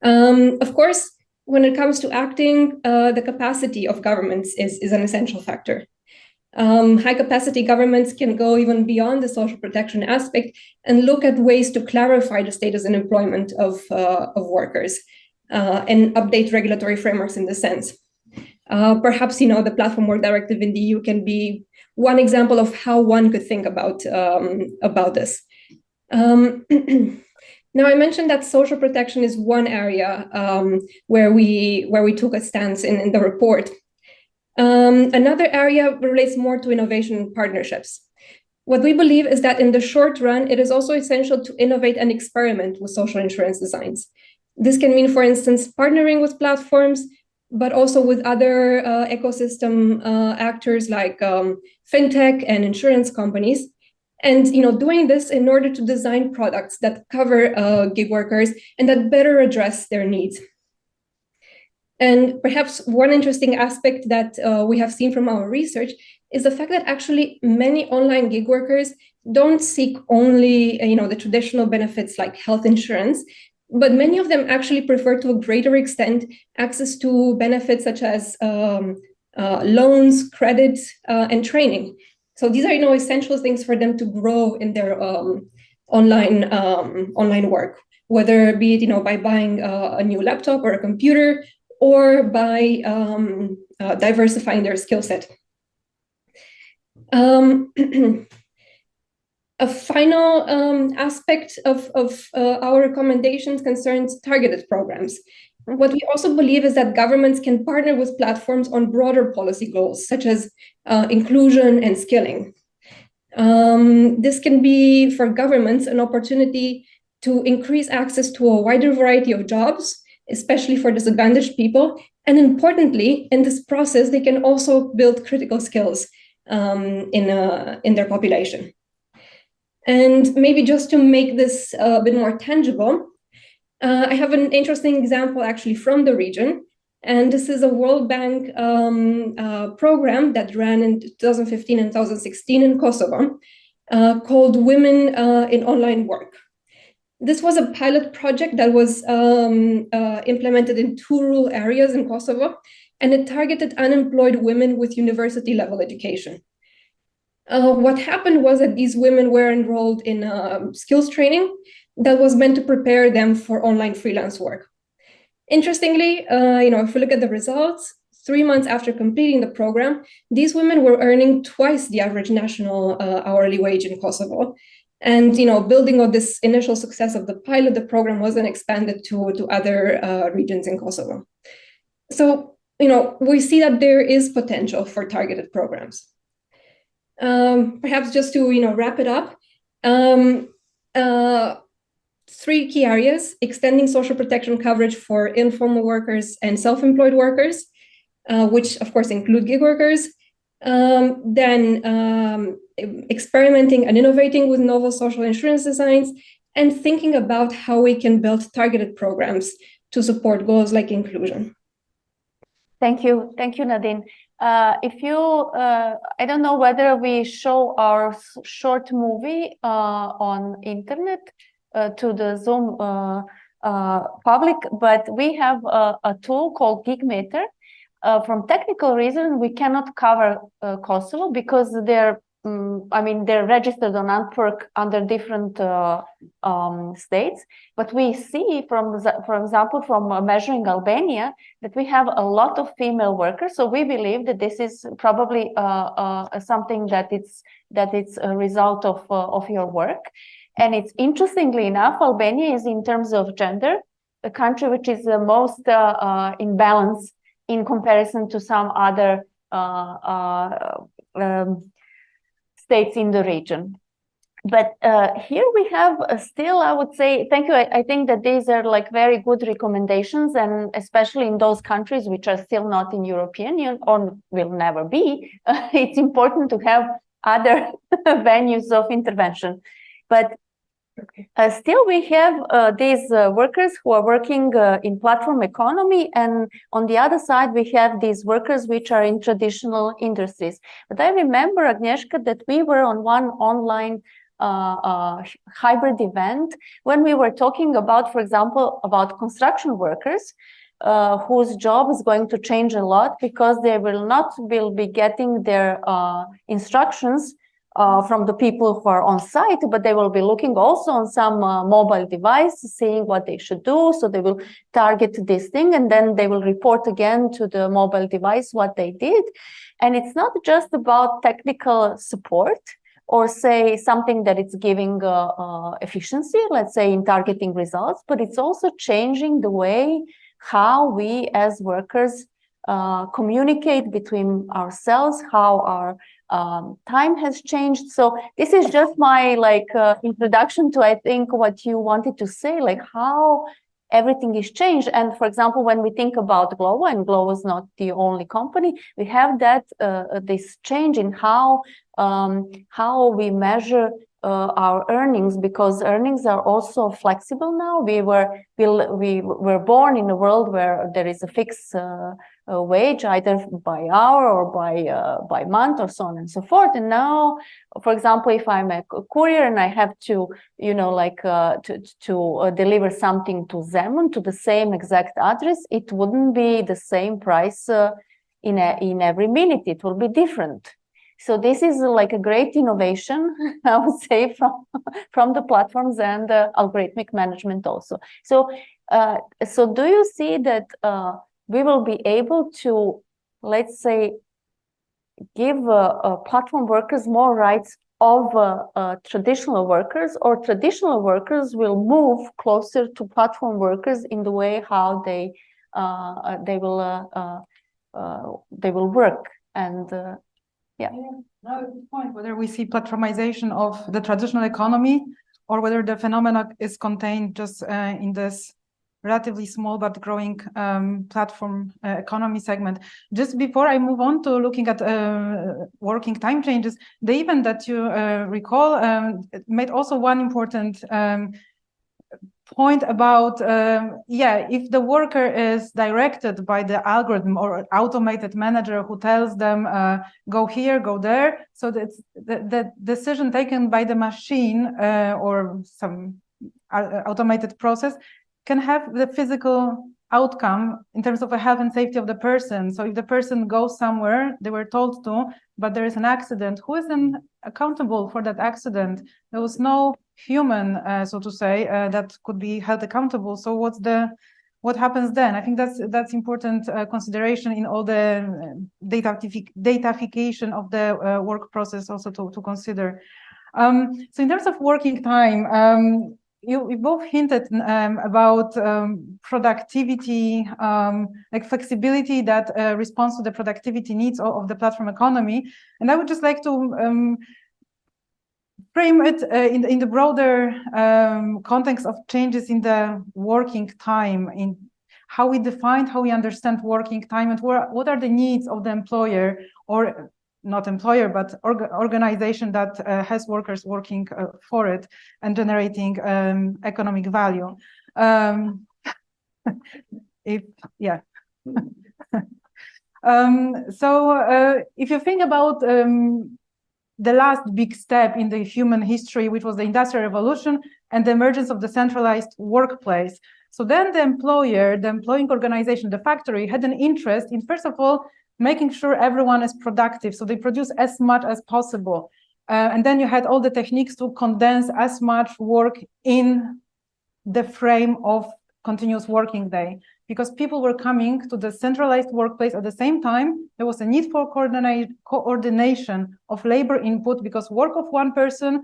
Of course, when it comes to acting, the capacity of governments is an essential factor. High capacity governments can go even beyond the social protection aspect and look at ways to clarify the status and employment of workers and update regulatory frameworks in this sense. Perhaps, the Platform Work Directive in the EU can be one example of how one could think about this. Now, I mentioned that social protection is one area where we took a stance in the report. Another area relates more to innovation and partnerships. What we believe is that in the short run, it is also essential to innovate and experiment with social insurance designs. This can mean, for instance, partnering with platforms, but also with other ecosystem actors like fintech and insurance companies. And doing this in order to design products that cover gig workers and that better address their needs. And perhaps one interesting aspect that we have seen from our research is the fact that actually many online gig workers don't seek only the traditional benefits like health insurance, but many of them actually prefer to a greater extent access to benefits such as loans, credit, and training. So these are essential things for them to grow in their online work, whether be it by buying a new laptop or a computer, or by diversifying their skill set. A final aspect of our recommendations concerns targeted programs. What we also believe is that governments can partner with platforms on broader policy goals, such as inclusion and skilling. This can be, for governments, an opportunity to increase access to a wider variety of jobs, especially for disadvantaged people. And importantly, in this process, they can also build critical skills in their population. And maybe just to make this a bit more tangible, I have an interesting example actually from the region. And this is a World Bank program that ran in 2015 and 2016 in Kosovo called Women in Online Work. This was a pilot project that was implemented in 2 rural areas in Kosovo, and it targeted unemployed women with university-level education. What happened was that these women were enrolled in skills training that was meant to prepare them for online freelance work. Interestingly, if we look at the results, 3 months after completing the program, these women were earning twice the average national hourly wage in Kosovo. And building on this initial success of the pilot, the program was then expanded to other regions in Kosovo. So we see that there is potential for targeted programs. Perhaps just to wrap it up, 3 key areas: extending social protection coverage for informal workers and self-employed workers, which of course include gig workers. Then experimenting and innovating with novel social insurance designs, and thinking about how we can build targeted programs to support goals like inclusion. Thank you, Nadine. I don't know whether we show our short movie on internet to the Zoom public, but we have a tool called GigMeter. From technical reasons, we cannot cover Kosovo because they're registered on Antwerp under different states. But we see, for example, from measuring Albania, that we have a lot of female workers. So we believe that this is probably something that it's a result of your work. And it's interestingly enough, Albania is in terms of gender, the country which is the most in balance in comparison to some other states in the region. But here we have still, I would say, thank you. I think that these are like very good recommendations, and especially in those countries which are still not in European Union or will never be, it's important to have other venues of intervention. But still we have these workers who are working in platform economy, and on the other side we have these workers which are in traditional industries. But I remember, Agnieszka, that we were on one online hybrid event when we were talking about, for example, about construction workers whose job is going to change a lot because they will be getting their instructions from the people who are on site, but they will be looking also on some mobile device, seeing what they should do. So they will target this thing, and then they will report again to the mobile device what they did. And it's not just about technical support, or say something that it's giving efficiency, let's say in targeting results, but it's also changing the way how we as workers communicate between ourselves, how our time has changed. So this is just my introduction to, I think, what you wanted to say, like how everything is changed. And for example, when we think about Glovo, and Glovo is not the only company, we have that this change in how we measure our earnings, because earnings are also flexible now. We were born in a world where there is a fixed wage, either by hour or by month, or so on and so forth. And now, for example, if I'm a courier and I have to, to deliver something to Zemun, to the same exact address, it wouldn't be the same price in every minute. It will be different. So this is like a great innovation, I would say, from the platforms and algorithmic management also. So, so do you see that we will be able to, let's say, give platform workers more rights of traditional workers, or traditional workers will move closer to platform workers in the way how they will work? And yeah. Now at this point, whether we see platformization of the traditional economy, or whether the phenomena is contained just in this relatively small but growing platform economy segment. Just before I move on to looking at working time changes, the event that you recall made also one important point about, if the worker is directed by the algorithm or automated manager who tells them, go here, go there, so that the decision taken by the machine or some automated process can have the physical outcome in terms of the health and safety of the person. So if the person goes somewhere, they were told to, but there is an accident, who is then accountable for that accident? There was no human, so to say, that could be held accountable. So what happens then? I think that's important consideration in all the datafication of the work process also to consider. So in terms of working time, you both hinted about productivity, like flexibility that responds to the productivity needs of the platform economy. And I would just like to frame it in the broader context of changes in the working time, in how we define, how we understand working time, and what are the needs of the employer, or not employer, but organization that has workers working for it and generating economic value. So if you think about the last big step in the human history, which was the Industrial Revolution and the emergence of the centralized workplace. So then the employer, the employing organization, the factory had an interest in, first of all, making sure everyone is productive. So they produce as much as possible. And then you had all the techniques to condense as much work in the frame of continuous working day. Because people were coming to the centralized workplace at the same time, there was a need for coordination of labor input, because work of one person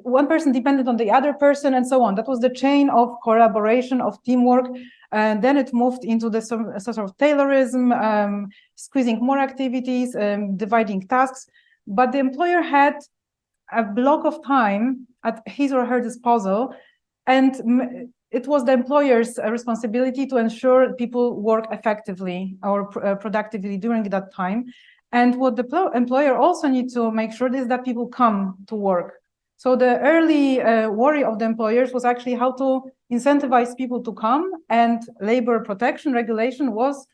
one person depended on the other person and so on. That was the chain of collaboration, of teamwork. And then it moved into the sort of Taylorism, squeezing more activities, dividing tasks. But the employer had a block of time at his or her disposal, and it was the employer's responsibility to ensure people work effectively or productively during that time. And what the employer also needs to make sure is that people come to work. So the early worry of the employers was actually how to incentivize people to come, and labor protection regulation was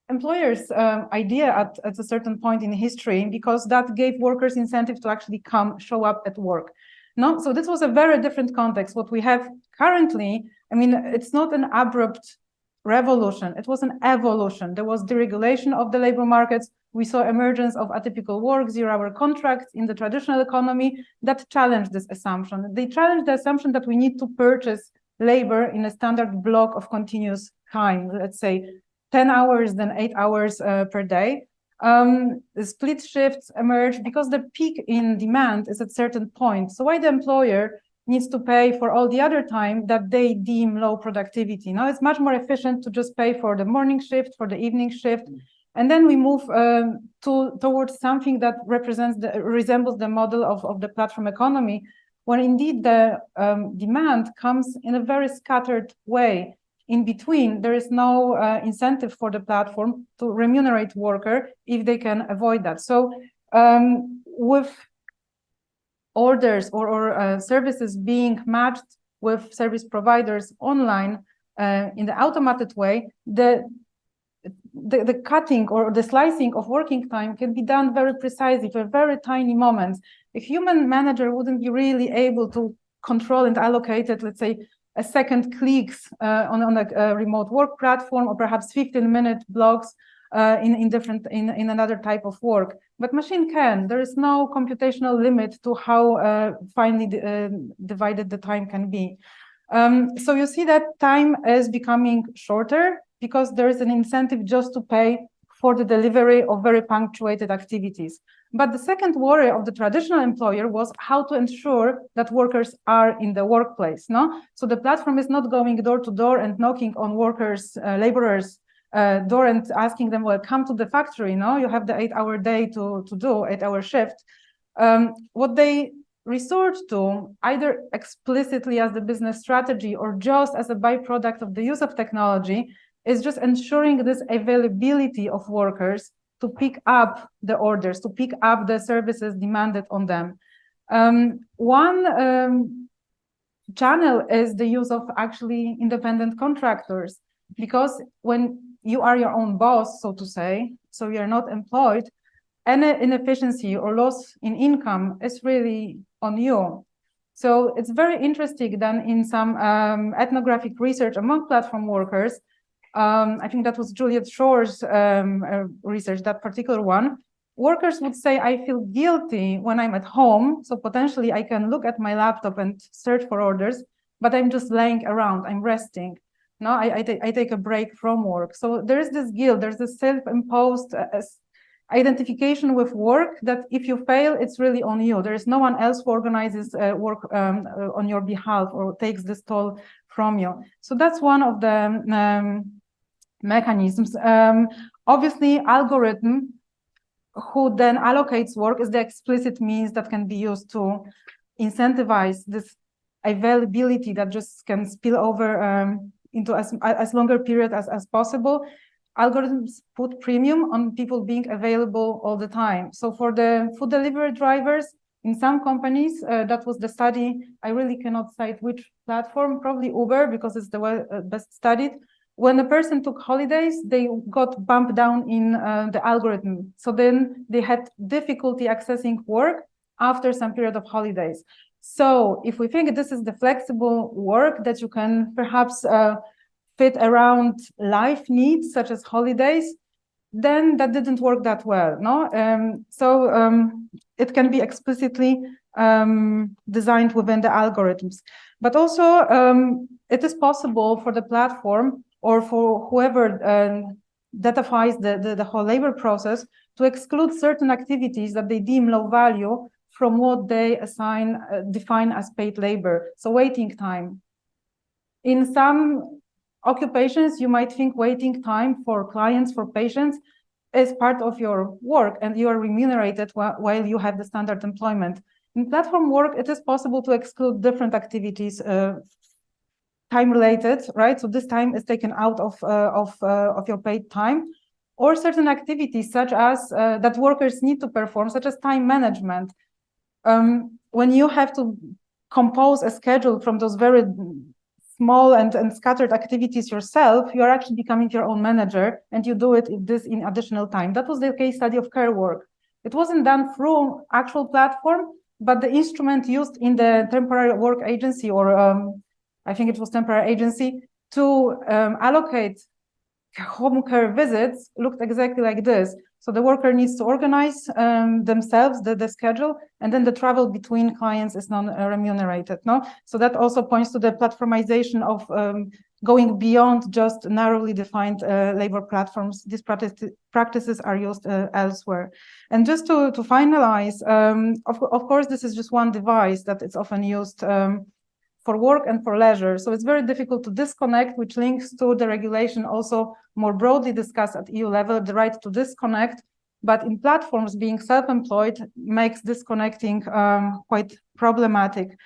employers' idea at a certain point in history, because that gave workers incentive to actually come, show up at work. No, so this was a very different context. What we have currently, I mean, it's not an abrupt revolution, it was an evolution. There was deregulation of the labor markets. We saw emergence of atypical work, zero-hour contracts in the traditional economy that challenged this assumption. They challenged the assumption that we need to purchase labor in a standard block of continuous time, let's say 10 hours, then 8 hours per day. The split shifts emerge because the peak in demand is at a certain point. So why the employer needs to pay for all the other time that they deem low productivity? Now it's much more efficient to just pay for the morning shift, for the evening shift. And then we move towards something that resembles the model of the platform economy, when indeed the demand comes in a very scattered way. In between, there is no incentive for the platform to remunerate worker if they can avoid that. So with orders or services being matched with service providers online in the automated way, the cutting or the slicing of working time can be done very precisely for very tiny moments. A human manager wouldn't be really able to control and allocate it, let's say, a second clicks on a remote work platform, or perhaps 15-minute blocks in another type of work. But machine can. There is no computational limit to how finely divided the time can be. So you see that time is becoming shorter because there is an incentive just to pay for the delivery of very punctuated activities. But the second worry of the traditional employer was how to ensure that workers are in the workplace. No? So the platform is not going door to door and knocking on workers, laborers' door and asking them, well, come to the factory. No, you have the 8-hour day to do 8-hour shift. What they resort to, either explicitly as the business strategy or just as a byproduct of the use of technology, is just ensuring this availability of workers to pick up the orders, to pick up the services demanded on them. One channel is the use of actually independent contractors, because when you are your own boss, so to say, so you're not employed, any inefficiency or loss in income is really on you. So it's very interesting that in some ethnographic research among platform workers, I think that was Juliet Shore's research, that particular one, workers would say, I feel guilty when I'm at home, so potentially I can look at my laptop and search for orders, but I'm just laying around, I'm resting. No, I take a break from work. So there is this guilt, there's this self-imposed identification with work that if you fail, it's really on you. There is no one else who organizes work on your behalf or takes this toll from you. So that's one of the mechanisms. Obviously, algorithm who then allocates work is the explicit means that can be used to incentivize this availability that just can spill over into as longer period as possible. Algorithms put premium on people being available all the time. So for the food delivery drivers, in some companies, that was the study, I really cannot cite which platform, probably Uber, because it's the best studied. When a person took holidays, they got bumped down in the algorithm. So then they had difficulty accessing work after some period of holidays. So if we think this is the flexible work that you can perhaps fit around life needs, such as holidays, then that didn't work that well. No, it can be explicitly designed within the algorithms. But also, it is possible for the platform or for whoever datafies the whole labor process to exclude certain activities that they deem low value from what they define as paid labor, so waiting time. In some occupations, you might think waiting time for clients, for patients, is part of your work and you are remunerated while you have the standard employment. In platform work, it is possible to exclude different activities, time-related, right? So this time is taken out of your paid time, or certain activities such as that workers need to perform, such as time management. When you have to compose a schedule from those very small and scattered activities yourself, you are actually becoming your own manager, and you do this in additional time. That was the case study of care work. It wasn't done through actual platform, but the instrument used in the temporary work agency, or I think it was temporary agency, to allocate home care visits looked exactly like this. So the worker needs to organize themselves, the schedule, and then the travel between clients is non-remunerated. No, so that also points to the platformization of going beyond just narrowly defined labor platforms. These practices are used elsewhere. And just to finalize, of course, this is just one device that is often used for work and for leisure. So it's very difficult to disconnect, which links to the regulation also more broadly discussed at EU level, the right to disconnect. But in platforms, being self-employed makes disconnecting quite problematic.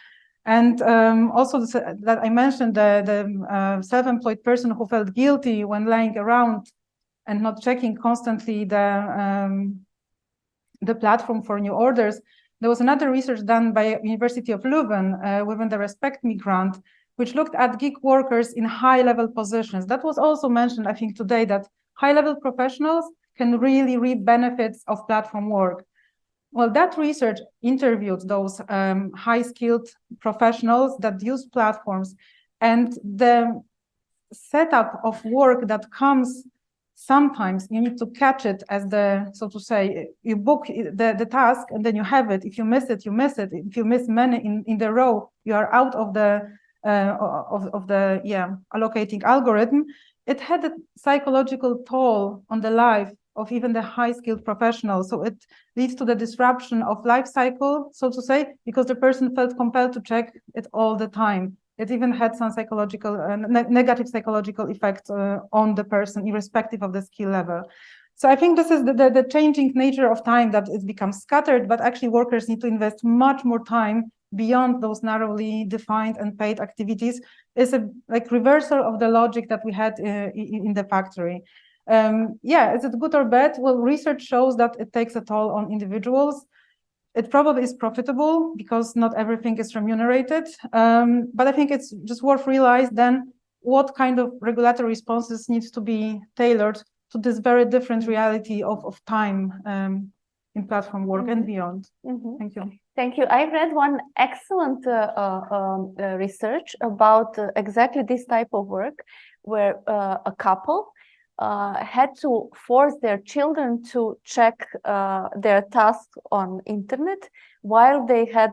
And also that I mentioned the self-employed person who felt guilty when lying around and not checking constantly the platform for new orders. There was another research done by University of Leuven within the Respect Me grant, which looked at gig workers in high-level positions. That was also mentioned, I think, today, that high-level professionals can really reap benefits of platform work. Well, that research interviewed those high-skilled professionals that use platforms, and the setup of work that comes. Sometimes you need to catch it as so to say, you book the task and then you have it. If you miss it, you miss it. If you miss many in the row, you are out of the allocating algorithm. It had a psychological toll on the life of even the high-skilled professionals. So it leads to the disruption of life cycle, so to say, because the person felt compelled to check it all the time. It even had some psychological, negative psychological effects on the person, irrespective of the skill level. So I think this is the changing nature of time, that it becomes scattered, but actually workers need to invest much more time beyond those narrowly defined and paid activities. It's a reversal of the logic that we had in the factory. Is it good or bad? Well, research shows that it takes a toll on individuals. It probably is profitable because not everything is remunerated. But I think it's just worth realizing then what kind of regulatory responses needs to be tailored to this very different reality of time in platform work and beyond. Thank you. Thank you. I read one excellent research about exactly this type of work, where a couple had to force their children to check their tasks on internet while they had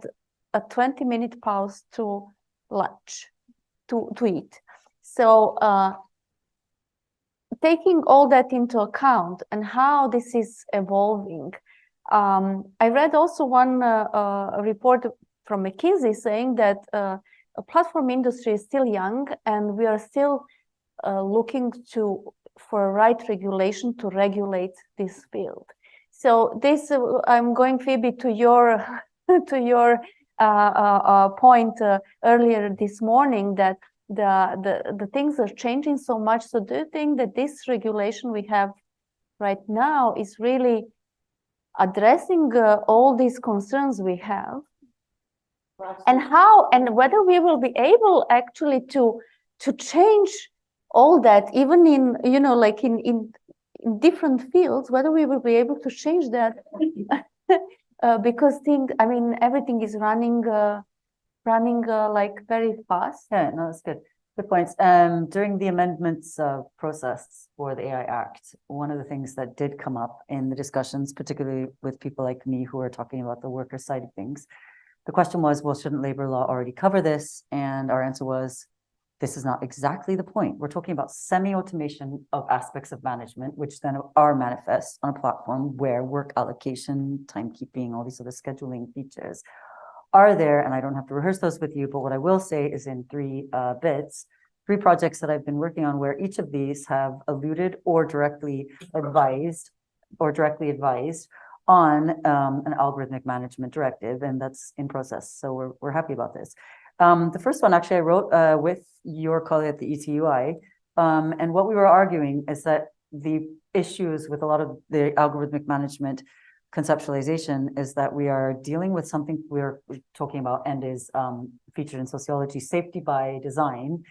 a 20-minute pause to lunch, to eat. So taking all that into account and how this is evolving, I read also one report from McKinsey saying that a platform industry is still young, and we are still looking for right regulation to regulate this field. So this, I'm going, Phoebe, to your point earlier this morning, that the things are changing so much. So do you think that this regulation we have right now is really addressing all these concerns we have? And how, and whether we will be able actually to change all that, even in, you know, like in different fields, whether we will be able to change that because I mean, everything is running like very fast. Yeah, no, that's good. Good points. During the amendments process for the AI Act, one of the things that did come up in the discussions, particularly with people like me who are talking about the worker side of things, the question was, well, shouldn't labor law already cover this? And our answer was, this is not exactly the point. We're talking about semi-automation of aspects of management, which then are manifest on a platform where work allocation, timekeeping, all these other scheduling features are there. And I don't have to rehearse those with you, but what I will say is in three projects that I've been working on where each of these have alluded or directly advised on an algorithmic management directive, and that's in process. So we're happy about this. The first one actually I wrote with your colleague at the ETUI, and what we were arguing is that the issues with a lot of the algorithmic management conceptualization is that we are dealing with something we're talking about and is featured in sociology, safety by design.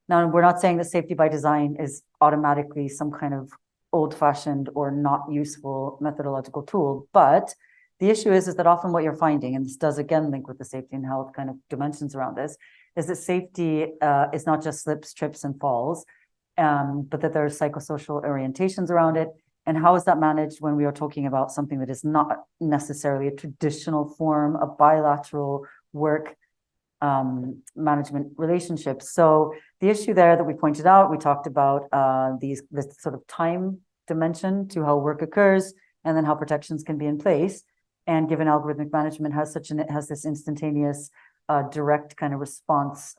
Now, we're not saying that safety by design is automatically some kind of old-fashioned or not useful methodological tool, but the issue is that often what you're finding, and this does again link with the safety and health kind of dimensions around this, is that safety is not just slips, trips, and falls, but that there are psychosocial orientations around it. And how is that managed when we are talking about something that is not necessarily a traditional form of bilateral work management relationships? So the issue there that we pointed out, we talked about this sort of time dimension to how work occurs, and then how protections can be in place. And given algorithmic management has this instantaneous direct kind of response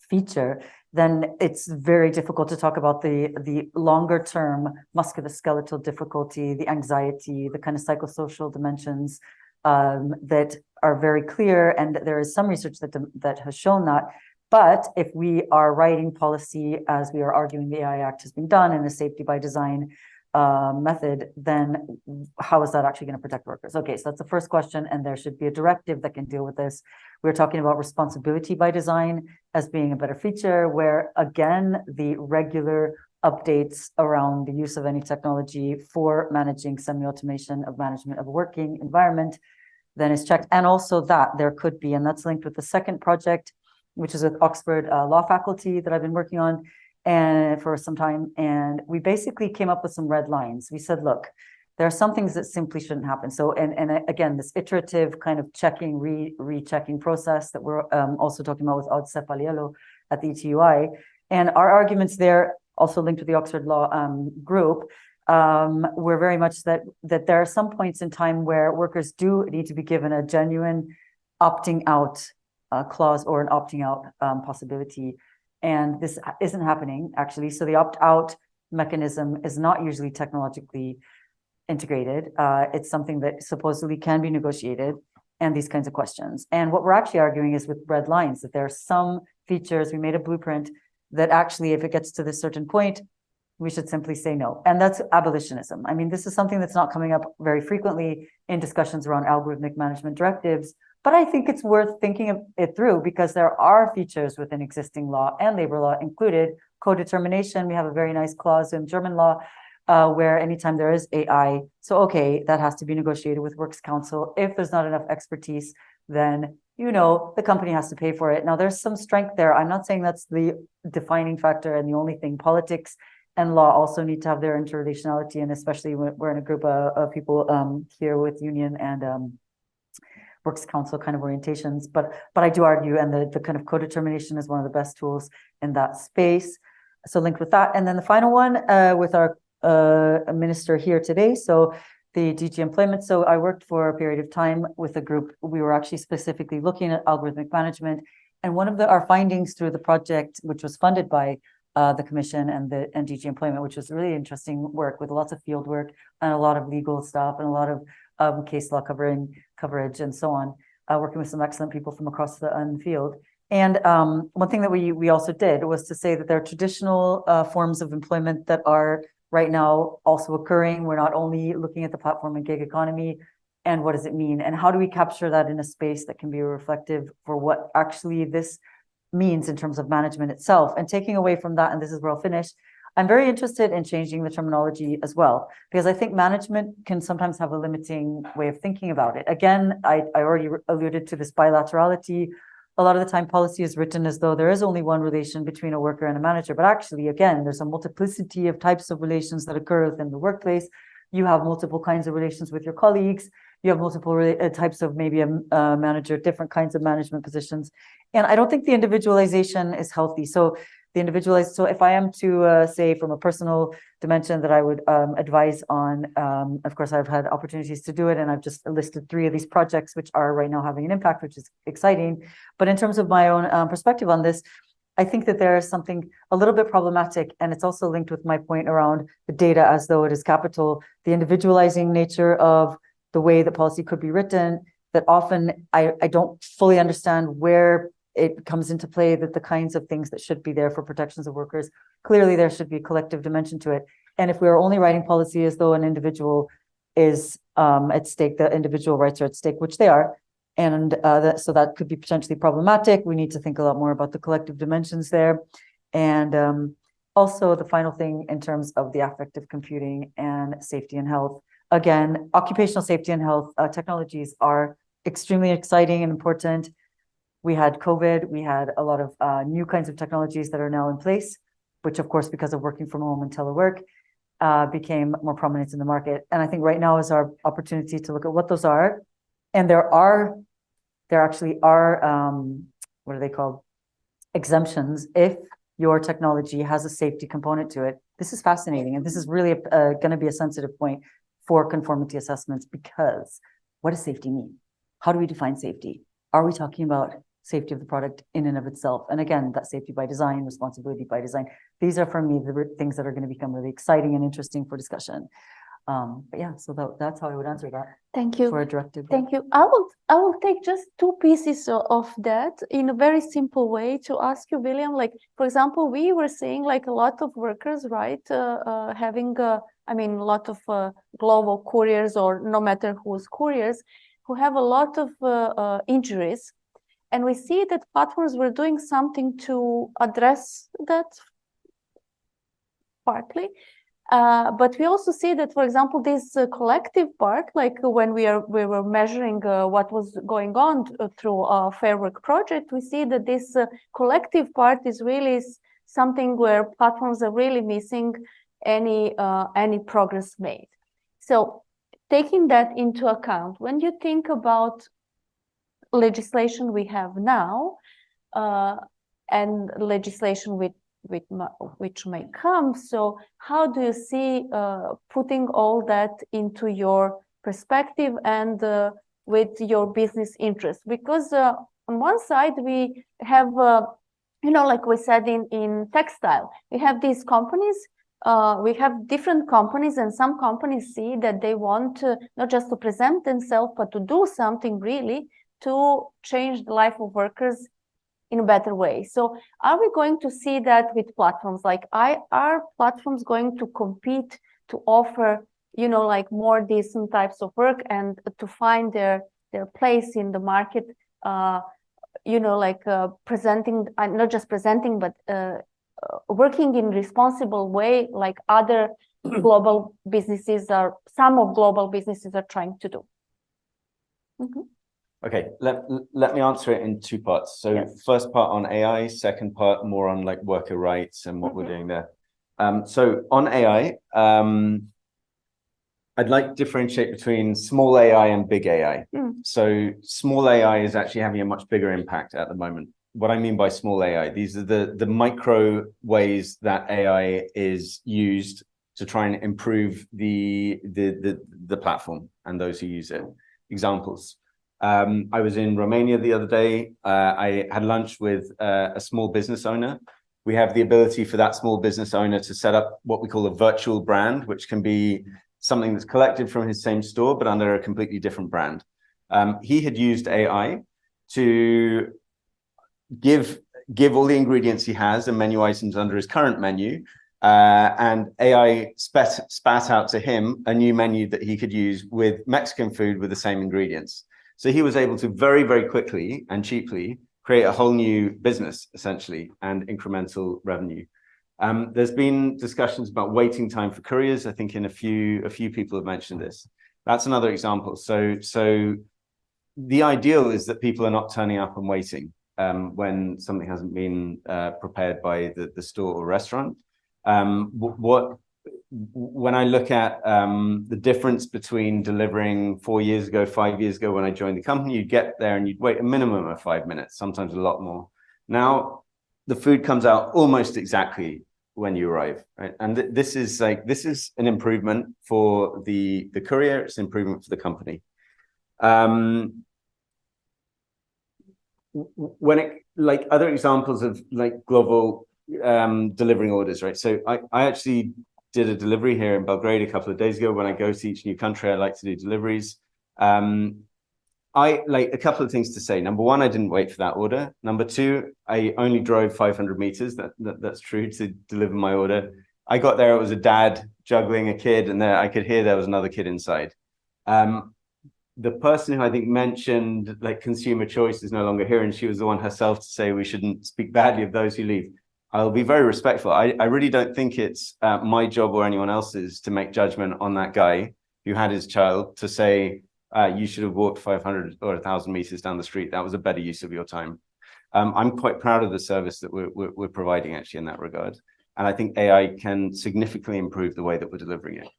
feature, then it's very difficult to talk about the longer term musculoskeletal difficulty, the anxiety, the kind of psychosocial dimensions that are very clear. And there is some research that has shown that. But if we are writing policy, as we are arguing the AI Act has been done in a safety by design method, then how is that actually going to protect workers? Okay, so that's the first question, and there should be a directive that can deal with this. We're talking about responsibility by design as being a better feature, where again, the regular updates around the use of any technology for managing semi-automation of management of a working environment then is checked. And also that there could be, and that's linked with the second project, which is with Oxford Law Faculty that I've been working on and for some time. And we basically came up with some red lines. We said, look, there are some things that simply shouldn't happen. So, and again, this iterative kind of checking, rechecking process that we're also talking about with Odse Paliello at the ETUI. And our arguments there, also linked to the Oxford Law group, were very much that there are some points in time where workers do need to be given a genuine opting out clause or an opting out possibility. And this isn't happening, actually. So the opt-out mechanism is not usually technologically integrated. It's something that supposedly can be negotiated, and these kinds of questions. And what we're actually arguing is with red lines, that there are some features, we made a blueprint, that actually, if it gets to this certain point, we should simply say no. And that's abolitionism. I mean, this is something that's not coming up very frequently in discussions around algorithmic management directives, but I think it's worth thinking it through because there are features within existing law and labor law included. Co-determination, we have a very nice clause in German law where anytime there is AI, so okay, that has to be negotiated with Works Council. If there's not enough expertise, then the company has to pay for it. Now, there's some strength there. I'm not saying that's the defining factor and the only thing. Politics and law also need to have their interrelationality, and especially when we're in a group of people here with union and Works Council kind of orientations. But I do argue, and the kind of co-determination is one of the best tools in that space. So linked with that. And then the final one with our minister here today. So the DG employment. So I worked for a period of time with a group. We were actually specifically looking at algorithmic management. And one of our findings through the project, which was funded by the Commission and DG employment, which was really interesting work with lots of field work and a lot of legal stuff and a lot of case law coverage and so on, working with some excellent people from across the field. And one thing that we also did was to say that there are traditional forms of employment that are right now also occurring. We're not only looking at the platform and gig economy and what does it mean and how do we capture that in a space that can be reflective for what actually this means in terms of management itself. And taking away from that, and this is where I'll finish, I'm very interested in changing the terminology as well, because I think management can sometimes have a limiting way of thinking about it. Again, I already alluded to this bilaterality. A lot of the time policy is written as though there is only one relation between a worker and a manager, but actually, again, there's a multiplicity of types of relations that occur within the workplace. You have multiple kinds of relations with your colleagues. you have multiple types of maybe a manager, different kinds of management positions. And I don't think the individualization is healthy. So so if I am to say from a personal dimension that I would advise on, of course, I've had opportunities to do it, and I've just listed 3 of these projects, which are right now having an impact, which is exciting. But in terms of my own perspective on this, I think that there is something a little bit problematic, and it's also linked with my point around the data as though it is capital, the individualizing nature of the way that policy could be written, that often I don't fully understand where it comes into play, that the kinds of things that should be there for protections of workers, clearly there should be a collective dimension to it. And if we are only writing policy as though an individual is at stake, the individual rights are at stake, which they are, and so that could be potentially problematic. We need to think a lot more about the collective dimensions there. And also the final thing in terms of the affective computing and safety and health. Again, occupational safety and health technologies are extremely exciting and important. We had COVID, we had a lot of new kinds of technologies that are now in place, which of course, because of working from home and telework, became more prominent in the market. And I think right now is our opportunity to look at what those are. And there actually are, what are they called? Exemptions if your technology has a safety component to it. This is fascinating. And this is really going to be a sensitive point for conformity assessments, because what does safety mean? How do we define safety? Are we talking about safety of the product in and of itself? And again, that safety by design, responsibility by design. These are for me the things that are going to become really exciting and interesting for discussion. But yeah, so that's how I would answer that. Thank you. For a directive. Thank you. I will take just 2 pieces of that in a very simple way to ask you, William. Like, for example, we were seeing like a lot of workers, right, having, I mean, a lot of global couriers, or no matter who's couriers, who have a lot of injuries. And we see that platforms were doing something to address that partly. But we also see that, for example, this collective part, like when we were measuring what was going on through a Fair Work project, we see that this collective part is really something where platforms are really missing any progress made. So taking that into account, when you think about legislation we have now and legislation which may come, so how do you see putting all that into your perspective and with your business interests? Because on one side we have you know, like we said in textile, we have these companies, we have different companies, and some companies see that they want not just to present themselves, but to do something really to change the life of workers in a better way. So are we going to see that with platforms? Like, are platforms going to compete to offer, you know, like more decent types of work and to find their place in the market, you know, like presenting, not just presenting, but working in responsible way, like other global businesses some of global businesses are trying to do? Mm-hmm. Okay, let me answer it in 2 parts. So yes. First part on AI, second part more on like worker rights and what we're doing there. So on AI, I'd like to differentiate between small AI and big AI. So small AI is actually having a much bigger impact at the moment. What I mean by small AI, these are the micro ways that AI is used to try and improve the platform and those who use it. Examples. I was in Romania the other day. I had lunch with a small business owner. We have the ability for that small business owner to set up what we call a virtual brand, which can be something that's collected from his same store, but under a completely different brand. He had used AI to give all the ingredients he has and menu items under his current menu, and AI spat out to him a new menu that he could use with Mexican food with the same ingredients. So he was able to very, very quickly and cheaply create a whole new business, essentially, and incremental revenue. There's been discussions about waiting time for couriers. I think a few people have mentioned this. That's another example. So the ideal is that people are not turning up and waiting when something hasn't been prepared by the store or restaurant. when I look at the difference between delivering 4 years ago, 5 years ago, when I joined the company, you'd get there and you'd wait a minimum of 5 minutes, sometimes a lot more. Now, the food comes out almost exactly when you arrive, right? And this is an improvement for the courier. It's an improvement for the company. When it, like other examples of like global delivering orders, right? So I actually did a delivery here in Belgrade a couple of days ago. When I go to each new country, I like to do deliveries. I like a couple of things to say. Number one, I didn't wait for that order. Number two, I only drove 500 meters. That's true, to deliver my order. I got there, it was a dad juggling a kid, and there I could hear there was another kid inside. The person who I think mentioned like consumer choice is no longer here, and she was the one herself to say we shouldn't speak badly of those who leave. I'll be very respectful. I really don't think it's my job or anyone else's to make judgment on that guy who had his child, to say you should have walked 500 or 1,000 meters down the street. That was a better use of your time. I'm quite proud of the service that we're providing actually in that regard. And I think AI can significantly improve the way that we're delivering it.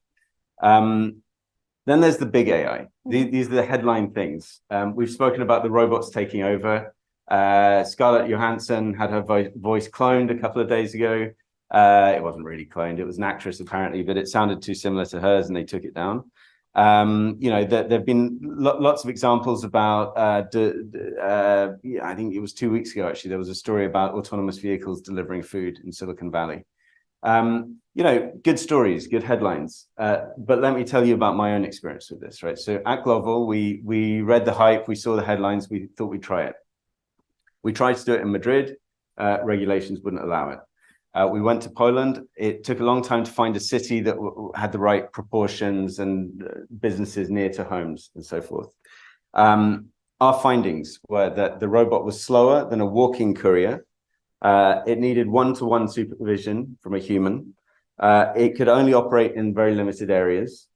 Then there's the big AI. These are the headline things. We've spoken about the robots taking over. Scarlett Johansson had her voice cloned a couple of days ago. It wasn't really cloned. It was an actress apparently, but it sounded too similar to hers and they took it down. You know, there've been lots of examples about, I think it was 2 weeks ago, actually, there was a story about autonomous vehicles delivering food in Silicon Valley. You know, good stories, good headlines. But let me tell you about my own experience with this, right? So at Global, we read the hype, we saw the headlines, we thought we'd try it. We tried to do it in Madrid, regulations wouldn't allow it. We went to Poland. It took a long time to find a city that had the right proportions and businesses near to homes and so forth. Our findings were that the robot was slower than a walking courier. It needed one-to-one supervision from a human. It could only operate in very limited areas.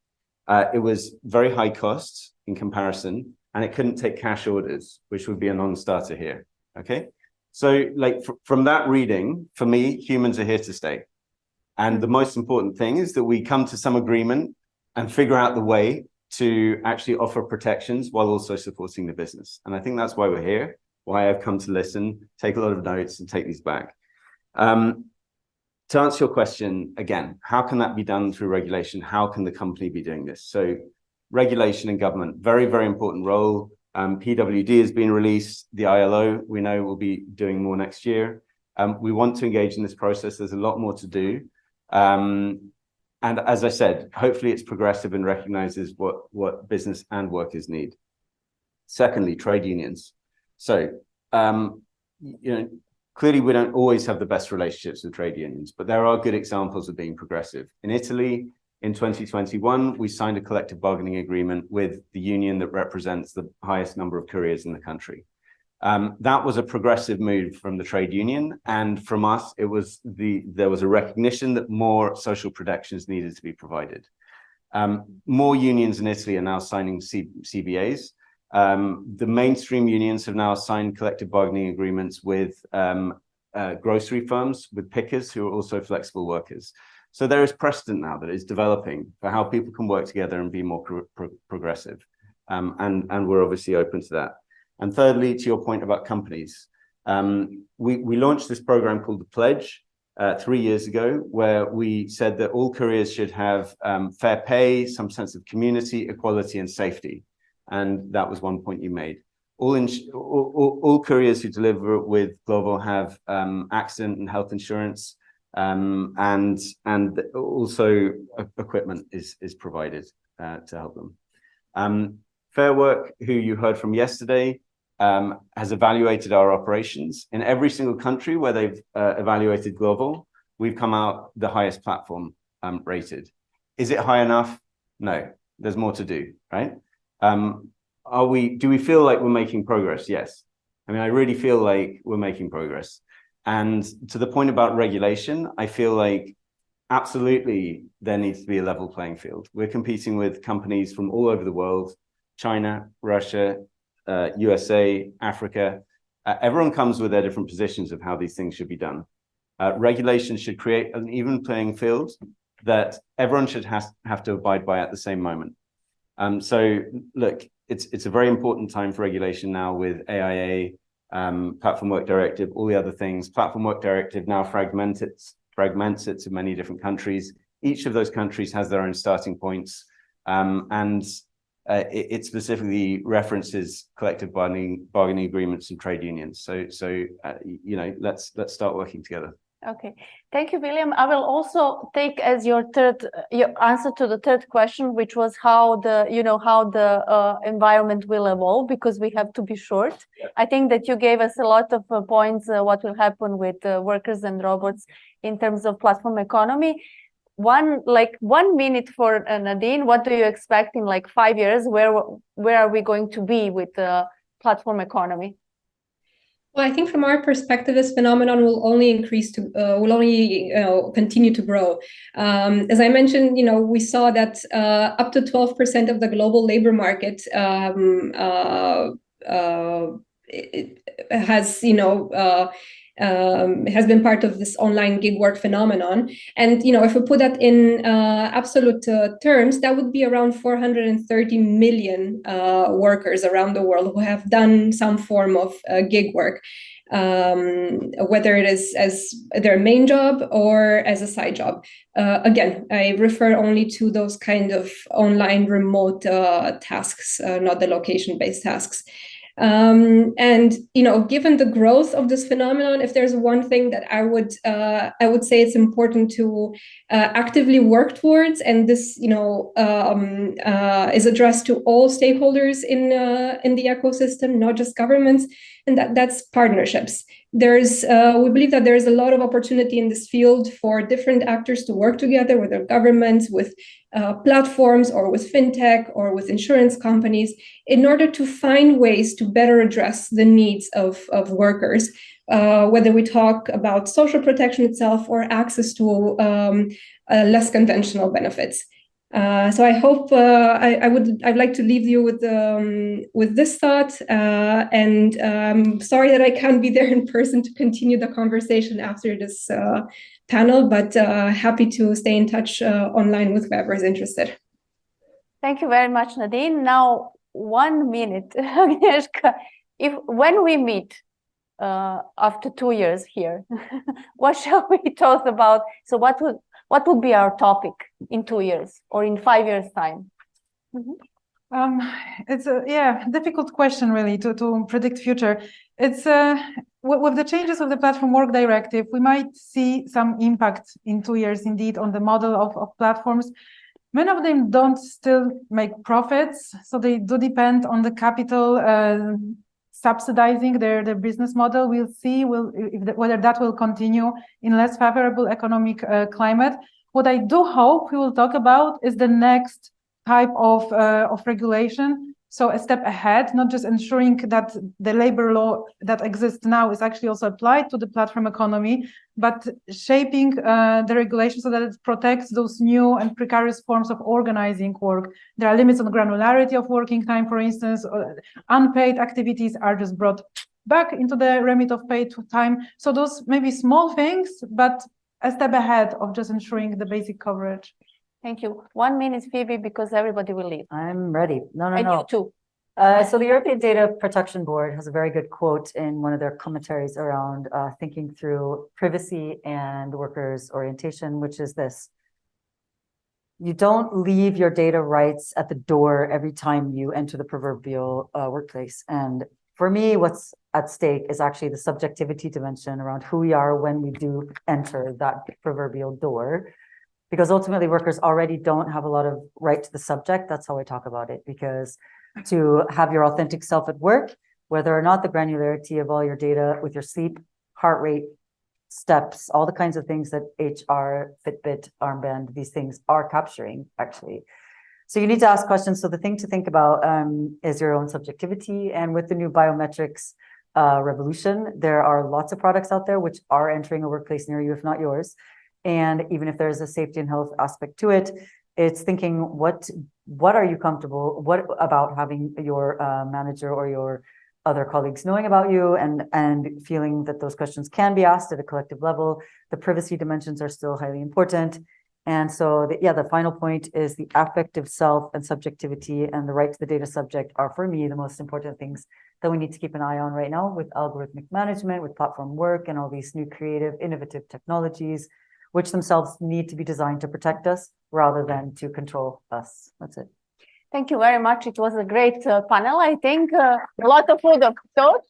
It was very high cost in comparison, and it couldn't take cash orders, which would be a non-starter here, okay? So like from that reading, for me, humans are here to stay. And the most important thing is that we come to some agreement and figure out the way to actually offer protections while also supporting the business. And I think that's why we're here, why I've come to listen, take a lot of notes and take these back. To answer your question, again, how can that be done through regulation? How can the company be doing this? So regulation and government, very, very important role. PWD has been released. The ILO, we know, will be doing more next year. We want to engage in this process. There's a lot more to do. And as I said, hopefully it's progressive and recognizes what business and workers need. Secondly, trade unions. So, you know, clearly we don't always have the best relationships with trade unions, but there are good examples of being progressive. In Italy, in 2021, we signed a collective bargaining agreement with the union that represents the highest number of couriers in the country. That was a progressive move from the trade union, and from us, there was a recognition that more social protections needed to be provided. More unions in Italy are now signing CBAs. The mainstream unions have now signed collective bargaining agreements with grocery firms, with pickers who are also flexible workers. So there is precedent now that is developing for how people can work together and be more progressive. And we're obviously open to that. And thirdly, to your point about companies, we launched this program called The Pledge 3 years ago, where we said that all couriers should have fair pay, some sense of community, equality, and safety. And that was one point you made. All couriers who deliver with Global have accident and health insurance. And also equipment is provided to help them. Fair Work, who you heard from yesterday, has evaluated our operations. In every single country where they've evaluated Global, we've come out the highest platform rated. Is it high enough? No, there's more to do, right? Do we feel like we're making progress? Yes. I mean, I really feel like we're making progress. And to the point about regulation, I feel like absolutely there needs to be a level playing field. We're competing with companies from all over the world, China, Russia, USA, Africa. Everyone comes with their different positions of how these things should be done. Regulation should create an even playing field, that everyone should have to abide by at the same moment. So look, it's a very important time for regulation now with AIA, Platform Work Directive, all the other things. Platform Work Directive now fragments it to many different countries. Each of those countries has their own starting points, and it specifically references collective bargaining agreements and trade unions. So you know, let's start working together. Okay, thank you, William. I will also take as your answer to the third question, which was how the environment will evolve, because we have to be short. Yeah. I think that you gave us a lot of points what will happen with workers and robots in terms of platform economy. One minute for Nadine. What do you expect in like 5 years? Where are we going to be with the platform economy? Well, I think from our perspective, this phenomenon will only continue to grow. As I mentioned, you know, we saw that up to 12% of the global labor market has been part of this online gig work phenomenon. And, you know, if we put that in absolute terms, that would be around 430 million workers around the world who have done some form of gig work, whether it is as their main job or as a side job. Again, I refer only to those kind of online remote tasks, not the location-based tasks. And, you know, given the growth of this phenomenon, if there's one thing that I would say it's important to actively work towards, and this, you know, is addressed to all stakeholders in the ecosystem, not just governments, and that's partnerships. We believe that there is a lot of opportunity in this field for different actors to work together, whether governments, with platforms, or with fintech, or with insurance companies, in order to find ways to better address the needs of workers, whether we talk about social protection itself or access to less conventional benefits. So I hope I'd like to leave you with this thought, and I'm sorry that I can't be there in person to continue the conversation after this panel, but happy to stay in touch online with whoever is interested. Thank you very much, Nadine. Now, 1 minute, Agnieszka. When we meet after 2 years here, what shall we talk about? So what would be our topic in 2 years or in 5 years' time? Mm-hmm. It's a difficult question really to predict future. It's with the changes of the Platform Work Directive, we might see some impact in 2 years indeed on the model of platforms. Many of them don't still make profits, so they do depend on the capital subsidizing their business model. We'll see whether that will continue in less favorable economic climate. What I do hope we will talk about is the next type of regulation. So a step ahead, not just ensuring that the labor law that exists now is actually also applied to the platform economy, but shaping the regulation so that it protects those new and precarious forms of organizing work. There are limits on the granularity of working time, for instance. Unpaid activities are just brought back into the remit of paid time. So those may be small things, but a step ahead of just ensuring the basic coverage. Thank you. 1 minute, Phoebe, because everybody will leave. I'm ready. No. And you too. So the European Data Protection Board has a very good quote in one of their commentaries around thinking through privacy and workers' orientation, which is this: you don't leave your data rights at the door every time you enter the proverbial workplace. And for me, what's at stake is actually the subjectivity dimension around who we are when we do enter that proverbial door. Because ultimately workers already don't have a lot of right to the subject. That's how I talk about it. Because to have your authentic self at work, whether or not the granularity of all your data with your sleep, heart rate, steps, all the kinds of things that HR, Fitbit, armband, these things are capturing actually. So you need to ask questions. So the thing to think about is your own subjectivity. And with the new biometrics revolution, there are lots of products out there which are entering a workplace near you, if not yours. And even if there's a safety and health aspect to it, it's thinking, what are you comfortable? What about having your manager or your other colleagues knowing about you and feeling that those questions can be asked at a collective level? The privacy dimensions are still highly important. And so, the final point is the affective self and subjectivity and the right to the data subject are, for me, the most important things that we need to keep an eye on right now with algorithmic management, with platform work, and all these new creative, innovative technologies, which themselves need to be designed to protect us rather than to control us. That's it. Thank you very much. It was a great panel. I think a lot of food of thought.